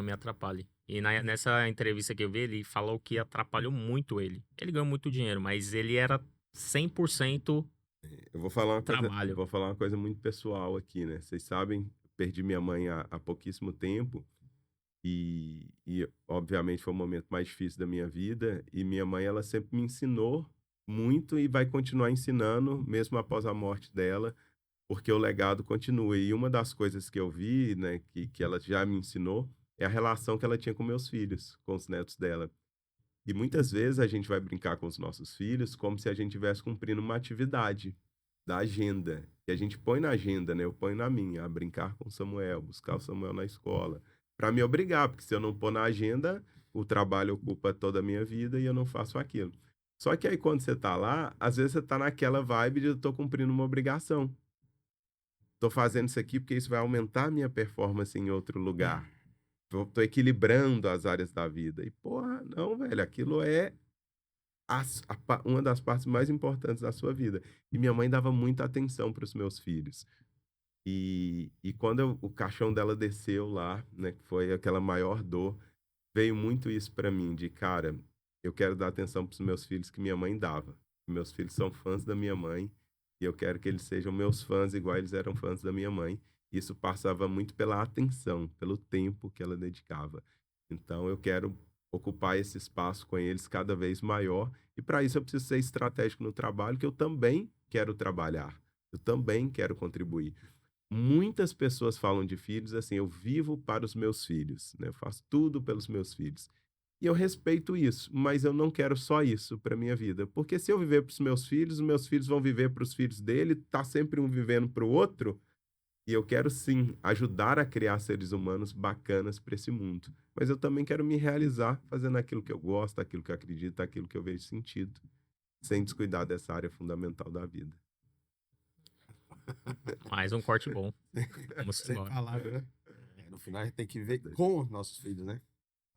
me atrapalhe. E nessa entrevista que eu vi, ele falou que atrapalhou muito ele. Ele ganhou muito dinheiro, mas ele era 100% Eu trabalho. vou falar uma coisa muito pessoal aqui, né? Vocês sabem, eu perdi minha mãe há pouquíssimo tempo. E obviamente foi o momento mais difícil da minha vida, e minha mãe ela sempre me ensinou muito e vai continuar ensinando mesmo após a morte dela, porque o legado continua. E uma das coisas que eu vi, né, que ela já me ensinou, é a relação que ela tinha com meus filhos, com os netos dela. E muitas vezes a gente vai brincar com os nossos filhos como se a gente estivesse cumprindo uma atividade da agenda, que a gente põe na agenda, né? Eu ponho na minha, a brincar com o Samuel, buscar o Samuel na escola, para me obrigar, porque se eu não pôr na agenda, o trabalho ocupa toda a minha vida e eu não faço aquilo. Só que aí quando você tá lá, às vezes você tá naquela vibe de eu tô cumprindo uma obrigação. Tô fazendo isso aqui porque isso vai aumentar a minha performance em outro lugar. Tô equilibrando as áreas da vida. E, porra, não, velho, aquilo é uma das partes mais importantes da sua vida. E minha mãe dava muita atenção para os meus filhos. E quando o caixão dela desceu lá, né, que foi aquela maior dor, veio muito isso para mim, de cara, eu quero dar atenção para os meus filhos que minha mãe dava. Meus filhos são fãs da minha mãe e eu quero que eles sejam meus fãs igual eles eram fãs da minha mãe. Isso passava muito pela atenção, pelo tempo que ela dedicava. Então eu quero ocupar esse espaço com eles cada vez maior, e para isso eu preciso ser estratégico no trabalho, que eu também quero trabalhar. Eu também quero contribuir. Muitas pessoas falam de filhos assim, eu vivo para os meus filhos, né? Eu faço tudo pelos meus filhos. E eu respeito isso, mas eu não quero só isso para minha vida, porque se eu viver para os meus filhos vão viver para os filhos dele, tá sempre um vivendo para o outro, e eu quero sim ajudar a criar seres humanos bacanas para esse mundo. Mas eu também quero me realizar fazendo aquilo que eu gosto, aquilo que eu acredito, aquilo que eu vejo sentido, sem descuidar dessa área fundamental da vida. Mais um corte bom. Vamos Sem embora. palavras, né? No final a gente tem que ver com os nossos filhos, né?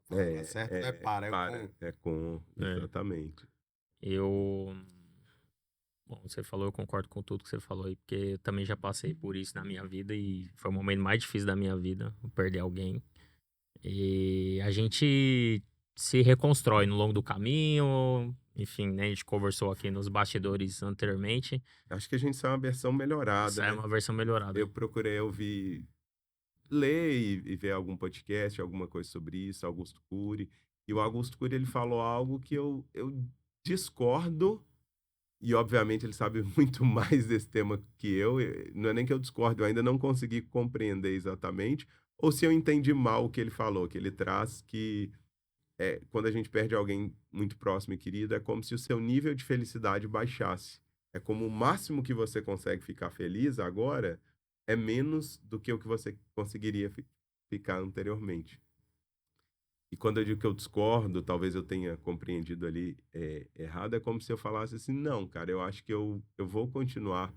Tá certo? Não é para, é com. É com, É. exatamente. Eu. Bom, você falou, eu concordo com tudo que você falou aí, porque eu também já passei por isso na minha vida e foi o momento mais difícil da minha vida, eu perder alguém. E a gente se reconstrói no longo do caminho, enfim, né? A gente conversou aqui nos bastidores anteriormente. Acho que a gente sai uma versão melhorada, Essa é né? uma versão melhorada. Eu procurei ouvir, ler e ver algum podcast, alguma coisa sobre isso, Augusto Cury. E o Augusto Cury, ele falou algo que eu discordo, e obviamente ele sabe muito mais desse tema que eu. Não é nem que eu discordo, eu ainda não consegui compreender exatamente, ou se eu entendi mal o que ele falou, que ele traz que quando a gente perde alguém muito próximo e querido, é como se o seu nível de felicidade baixasse. É como o máximo que você consegue ficar feliz agora é menos do que o que você conseguiria ficar anteriormente. E quando eu digo que eu discordo, talvez eu tenha compreendido ali errado, é como se eu falasse assim, não, cara, eu acho que eu vou continuar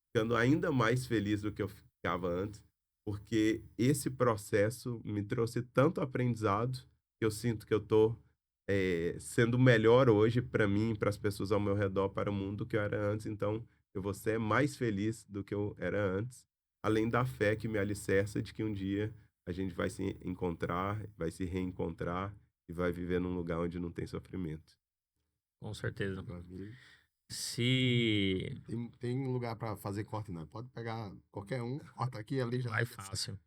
ficando ainda mais feliz do que eu ficava antes, porque esse processo me trouxe tanto aprendizado que eu sinto que eu estou sendo melhor hoje para mim, para as pessoas ao meu redor, para o mundo do que eu era antes. Então, eu vou ser mais feliz do que eu era antes. além da fé que me alicerça de que um dia a gente vai se encontrar, vai se reencontrar e vai viver num lugar onde não tem sofrimento. Com certeza. Meu amigo. Se Tem um lugar pra fazer corte, não. Pode pegar qualquer um, corta aqui ali já. vai fácil.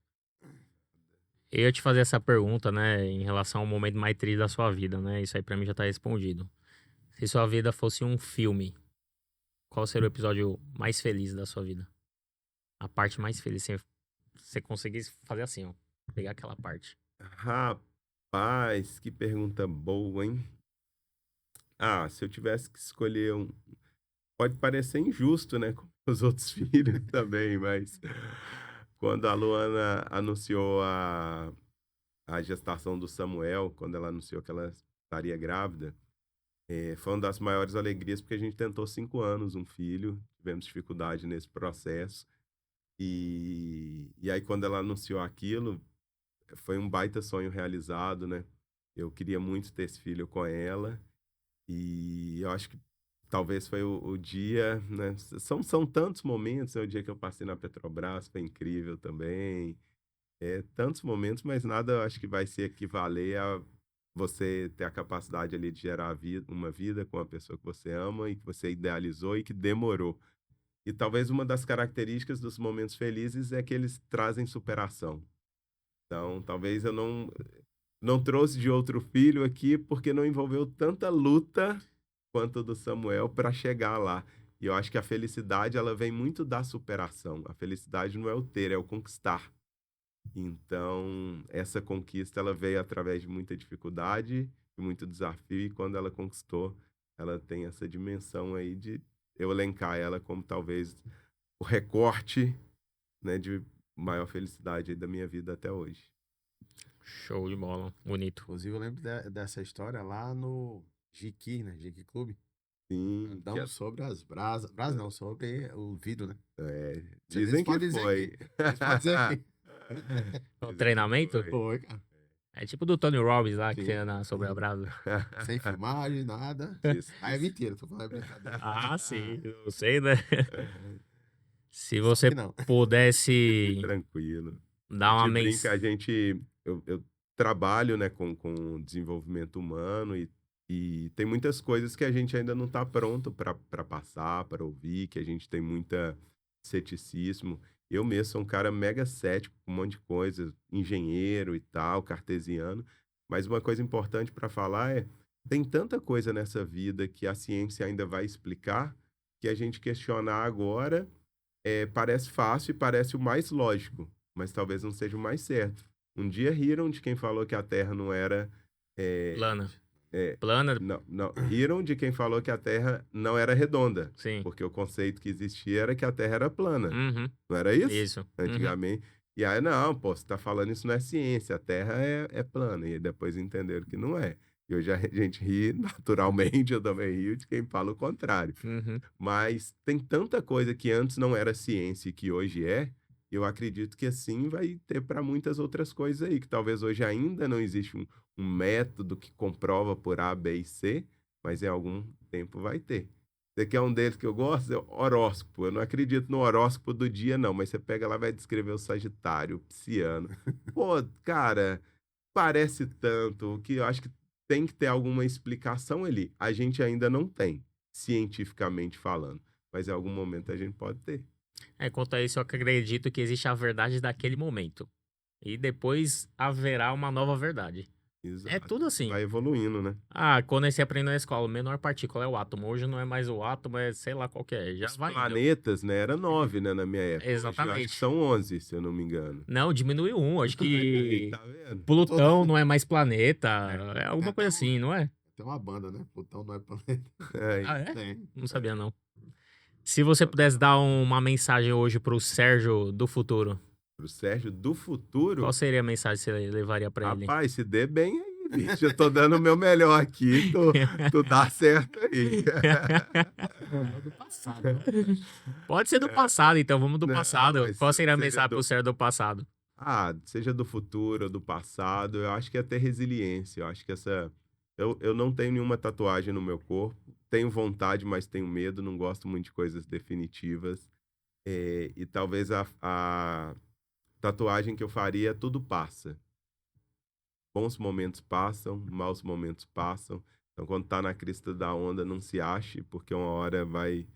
Eu ia te fazer essa pergunta, né, em relação ao momento mais triste da sua vida, né? Isso aí pra mim já tá respondido. Se sua vida fosse um filme, qual seria o episódio mais feliz da sua vida? A parte mais feliz, se você conseguisse fazer assim, ó. Pegar aquela parte. Rapaz, que pergunta boa, hein? Ah, se eu tivesse que escolher um. Pode parecer injusto, né? Com os outros filhos também, mas quando a Luana anunciou a gestação do Samuel, quando ela anunciou que ela estaria grávida, foi uma das maiores alegrias, porque a gente tentou 5 anos um filho, tivemos dificuldade nesse processo. E aí, quando ela anunciou aquilo, foi um baita sonho realizado, né? Eu queria muito ter esse filho com ela. E eu acho que talvez foi o dia, né? São tantos momentos, né? O dia que eu passei na Petrobras foi incrível também. Tantos momentos, mas nada eu acho que vai se equivaler a você ter a capacidade ali de gerar uma vida com a pessoa que você ama e que você idealizou e que demorou. E talvez uma das características dos momentos felizes é que eles trazem superação. Então, talvez eu não trouxe de outro filho aqui porque não envolveu tanta luta quanto do Samuel para chegar lá. E eu acho que a felicidade, ela vem muito da superação. A felicidade não é o ter, é o conquistar. Então, essa conquista, ela veio através de muita dificuldade, de muito desafio, e quando ela conquistou, ela tem essa dimensão aí de eu elencar ela como talvez o recorte, né, de maior felicidade aí da minha vida até hoje. Show de bola. Bonito. Inclusive, eu lembro dessa história lá no Jiqui, né? Jiqui Clube. Sim, Andamos sobre as brasas. Brasas não, sobre o vidro, né? dizem que Pode dizer foi. aqui. Eles podem dizer aqui. O Dizem que treinamento? foi. Foi, cara. É tipo do Tony Robbins lá, que Sim. você anda sobre a brasa. Sem filmagem, nada. Diz- Aí é mentira, tô falando brincadeira. Ah, sim. Eu sei, né? Se Só você que não. pudesse Tranquilo. dar A uma gente brinca, mensagem. eu trabalho, né, com desenvolvimento humano e tem muitas coisas que a gente ainda não está pronto para passar, para ouvir, que a gente tem muita ceticismo. Eu mesmo sou um cara mega cético com um monte de coisa, engenheiro e tal, cartesiano, mas uma coisa importante para falar é, tem tanta coisa nessa vida que a ciência ainda vai explicar, que a gente questionar agora parece fácil e parece o mais lógico, mas talvez não seja o mais certo. Um dia riram de quem falou que a Terra não era. é, Plana. é, Plana, não, riram de quem falou que a Terra não era redonda, sim. porque o conceito que existia era que a Terra era plana. Uhum. Não era isso? Isso. Uhum. Antigamente. E aí, não, pô, você tá falando isso não é ciência, a Terra é plana. E aí depois entenderam que não é. E hoje a gente ri naturalmente, eu também rio de quem fala o contrário. Uhum. Mas tem tanta coisa que antes não era ciência e que hoje é, eu acredito que assim vai ter para muitas outras coisas aí, que talvez hoje ainda não existe um método que comprova por A, B e C, mas em algum tempo vai ter. Você quer um deles que eu gosto? É o horóscopo. Eu não acredito no horóscopo do dia, não, mas você pega lá e vai descrever o Sagitário, o Pisciano. Pô, cara, parece tanto que eu acho que tem que ter alguma explicação ali. A gente ainda não tem, cientificamente falando, mas em algum momento a gente pode ter. Quanto a isso, eu acredito que existe a verdade daquele momento. E depois haverá uma nova verdade. É Exato. tudo assim. Vai evoluindo, né? Ah, quando você aprende na escola, a menor partícula é o átomo. Hoje não é mais o átomo, é sei lá qual que é. Já Os vai. planetas, né? Era 9, né, na minha época. Hoje eu acho que Exatamente. são 11, se eu não me engano. Não, diminuiu um. Acho Aí, que tá vendo? Plutão não é mais planeta. É alguma Tem coisa até assim, não é? Tem uma banda, né? Plutão não é planeta. Ah, Aí, é? Tem. Não sabia, não. Se você pudesse dar uma mensagem hoje pro Sérgio do futuro, pro Sérgio do qual futuro, seria a mensagem que você levaria pra ele? rapaz, se dê bem aí, bicho. Eu tô dando o meu melhor aqui, tu dá certo aí. Do passado. Pode ser do passado, então. Vamos do Não, passado. mas Qual seria a seja mensagem pro Sérgio do passado? seja do futuro ou do passado, eu acho que é ter resiliência. Eu acho que eu não tenho nenhuma tatuagem no meu corpo. Tenho vontade, mas tenho medo. Não gosto muito de coisas definitivas. E talvez a tatuagem que eu faria é tudo passa. Bons momentos passam, maus momentos passam. Então, quando tá na crista da onda, não se ache, porque uma hora vai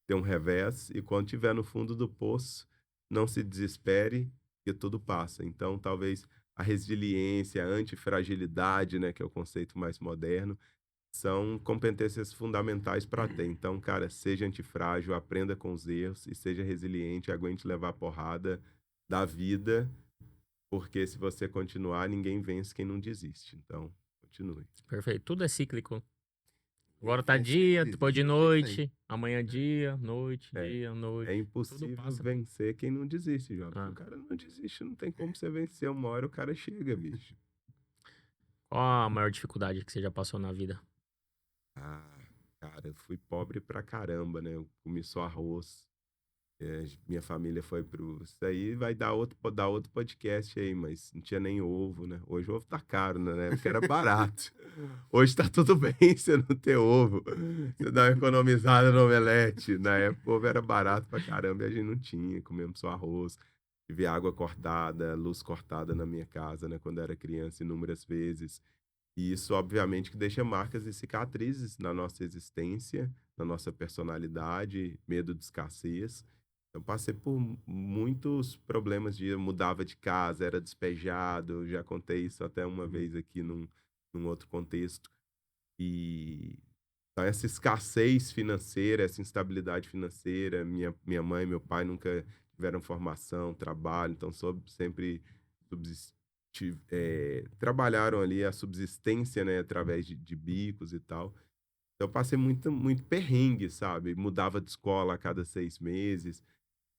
ter um revés. E quando estiver no fundo do poço, não se desespere, que tudo passa. Então, talvez a resiliência, a antifragilidade, né, que é o conceito mais moderno, são competências fundamentais para ter. Então, cara, seja antifrágil, aprenda com os erros e seja resiliente, aguente levar a porrada da vida, porque se você continuar, ninguém vence quem não desiste. Então, continue. Perfeito. Tudo é cíclico. Agora tá Vence dia, quem depois de desiste, não sei. noite, amanhã dia, noite, É, dia, noite. é Tudo impossível passa. vencer quem não desiste, Jota. Ah. O cara não desiste, não tem como você vencer. Uma hora o cara chega, bicho. Qual a maior dificuldade que você já passou na vida? Ah, cara, eu fui pobre pra caramba, né? Eu comi só arroz. Minha família foi pro... Isso aí vai dar outro podcast aí, mas não tinha nem ovo, né? Hoje o ovo tá caro, né? Na época era barato. Hoje tá tudo bem você não ter ovo. Você dá uma economizada no omelete. Na época o ovo era barato pra caramba e a gente não tinha. Comemos só arroz. Tive água cortada, luz cortada na minha casa, né? Quando eu era criança, inúmeras vezes. E isso, obviamente, que deixa marcas e cicatrizes na nossa existência, na nossa personalidade, medo de escassez. Eu passei por muitos problemas de eu mudava de casa, era despejado, eu já contei isso até uma vez aqui num outro contexto. E então, essa escassez financeira, essa instabilidade financeira, minha mãe e meu pai nunca tiveram formação, trabalho, então sempre trabalharam ali a subsistência, né, através de bicos e tal. Então, eu passei muito perrengue, sabe? Mudava de escola a cada 6 meses.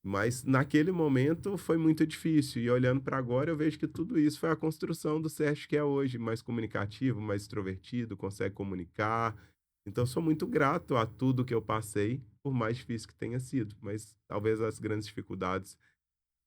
Mas naquele momento foi muito difícil. E olhando para agora, eu vejo que tudo isso foi a construção do Sérgio que é hoje, mais comunicativo, mais extrovertido, consegue comunicar. Então, sou muito grato a tudo que eu passei, por mais difícil que tenha sido. Mas talvez as grandes dificuldades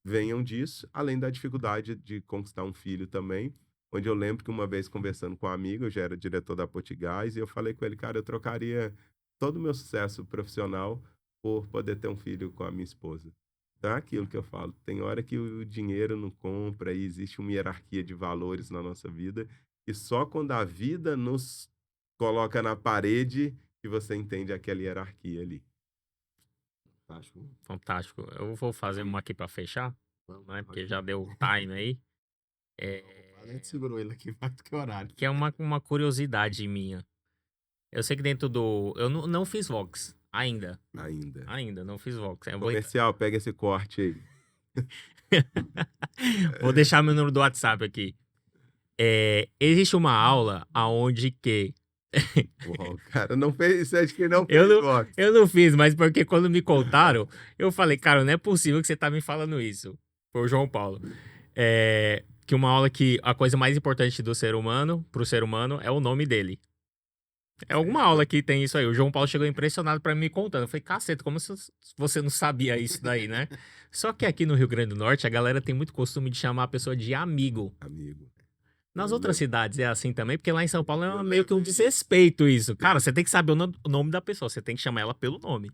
venham disso, além da dificuldade de conquistar um filho também. Onde eu lembro que uma vez conversando com um amigo, eu já era diretor da Potigás, e eu falei com ele, cara, eu trocaria todo o meu sucesso profissional por poder ter um filho com a minha esposa. Então é aquilo que eu falo. Tem hora que o dinheiro não compra e existe uma hierarquia de valores na nossa vida. E só quando a vida nos coloca na parede que você entende aquela hierarquia ali. Fantástico. Fantástico. Eu vou fazer uma aqui pra fechar, Vamos, né? Porque pode. já deu time aí. A gente segurou ele aqui mais do que o horário. Que é uma curiosidade minha. Eu sei que dentro do. Eu não fiz Vox ainda. Ainda. Ainda, não fiz Vox. Eu Comercial, pega esse corte aí. vou deixar meu número do WhatsApp aqui. Existe uma aula aonde que. Uau, o cara não fez isso, acho que não Eu fez não, boxe. eu não fiz, mas porque quando me contaram, eu falei, cara, não é possível que você tá me falando isso. Foi o João Paulo. Que uma aula que a coisa mais importante do ser humano, pro ser humano, é o nome dele. É alguma aula que tem isso aí. O João Paulo chegou impressionado pra mim me contando. Eu falei, caceta, como se você não sabia isso daí, né? Só que aqui no Rio Grande do Norte, a galera tem muito costume de chamar a pessoa de amigo. Amigo. Nas Eu outras levo- cidades é assim também, porque lá em São Paulo é eu meio que um levei- desrespeito isso. Cara, você tem que saber o nome da pessoa, você tem que chamar ela pelo nome.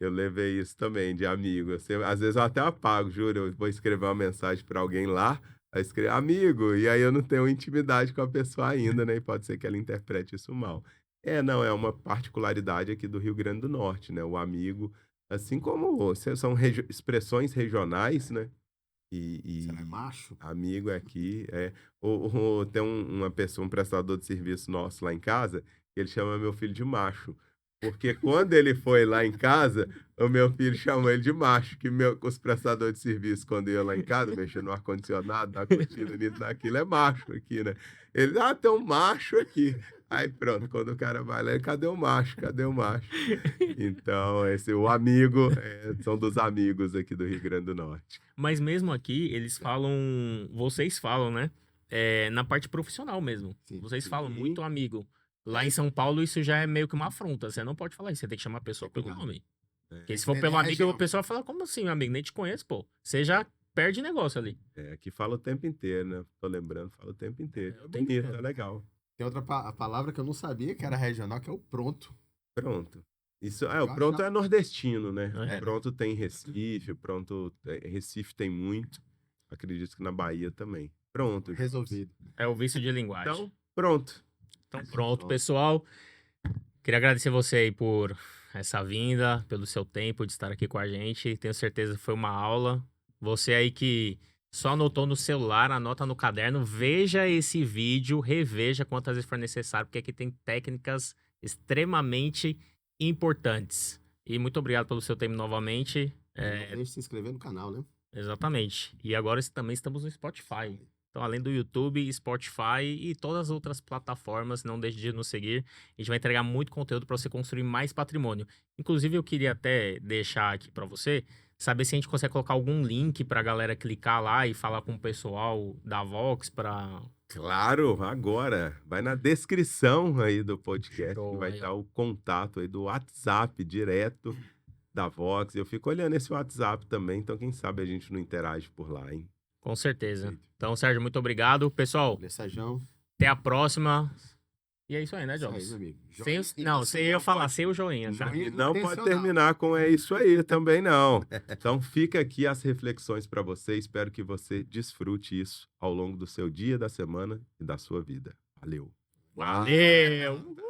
Eu levei isso também, de amigo. Às vezes eu até apago, juro. Eu vou escrever uma mensagem pra alguém lá, aí escrever amigo, e aí eu não tenho intimidade com a pessoa ainda, né? E pode ser que ela interprete isso mal. Não, é uma particularidade aqui do Rio Grande do Norte, né? O amigo, assim como são expressões regionais, né? Você não é E macho? amigo aqui tem uma pessoa, um prestador de serviço nosso lá em casa, que ele chama meu filho de macho. Porque quando ele foi lá em casa, o meu filho chamou ele de macho, que os prestadores de serviço, quando iam lá em casa, mexendo no ar-condicionado, na cortina, nisso, naquilo, é macho aqui, né? Ele, tem um macho aqui. Aí pronto, quando o cara vai lá, cadê o macho? Cadê o macho? Então, o amigo, são dos amigos aqui do Rio Grande do Norte. Mas mesmo aqui, eles falam. Vocês falam, né? Na parte profissional mesmo. Sim. Vocês falam Sim. muito amigo. Lá em São Paulo, isso já é meio que uma afronta. Você não pode falar isso, você tem que chamar a pessoa pelo Cuidado. nome. É. Porque se for Depende pelo da amigo, região. a pessoa fala, como assim, meu amigo? Nem te conheço, pô. Você já perde negócio ali. Aqui fala o tempo inteiro, né? Tô lembrando, fala o tempo inteiro. É o tempo bonito, inteiro. é legal. Tem outra palavra que eu não sabia que era regional, que é o pronto. Pronto. Isso, o Eu Pronto achava- é nordestino, né? É. Pronto tem Recife, Recife tem muito. Acredito que na Bahia também. Pronto, gente. Resolvido. É o vício de linguagem. Então, pronto. Então, pronto, pessoal. Queria agradecer você aí por essa vinda, pelo seu tempo de estar aqui com a gente. Tenho certeza que foi uma aula. Você aí que só anotou no celular, anota no caderno, veja esse vídeo, reveja quantas vezes for necessário, porque aqui tem técnicas extremamente importantes. E muito obrigado pelo seu tempo novamente. Não deixe de se inscrever no canal, né? Exatamente. E agora também estamos no Spotify. Então, além do YouTube, Spotify e todas as outras plataformas, não deixe de nos seguir. A gente vai entregar muito conteúdo para você construir mais patrimônio. Inclusive, eu queria até deixar aqui para você, saber se a gente consegue colocar algum link para a galera clicar lá e falar com o pessoal da Vox para... Claro, agora. Vai na descrição aí do podcast, Show, que vai aí, ó. estar o contato aí do WhatsApp direto da Vox. Eu fico olhando esse WhatsApp também, então quem sabe a gente não interage por lá, hein? Com certeza. Então, Sérgio, muito obrigado. Pessoal, Valeu, Sérgio. até a próxima. E é isso aí, né, Isso aí, Jobs? meu amigo. Sem Joinha não, e sem eu falar, sem o joinha. Tá? Joinha. E não pode Intencional. terminar com é isso aí também, não. Então fica aqui as reflexões para você. Espero que você desfrute isso ao longo do seu dia, da semana e da sua vida. Valeu. Valeu!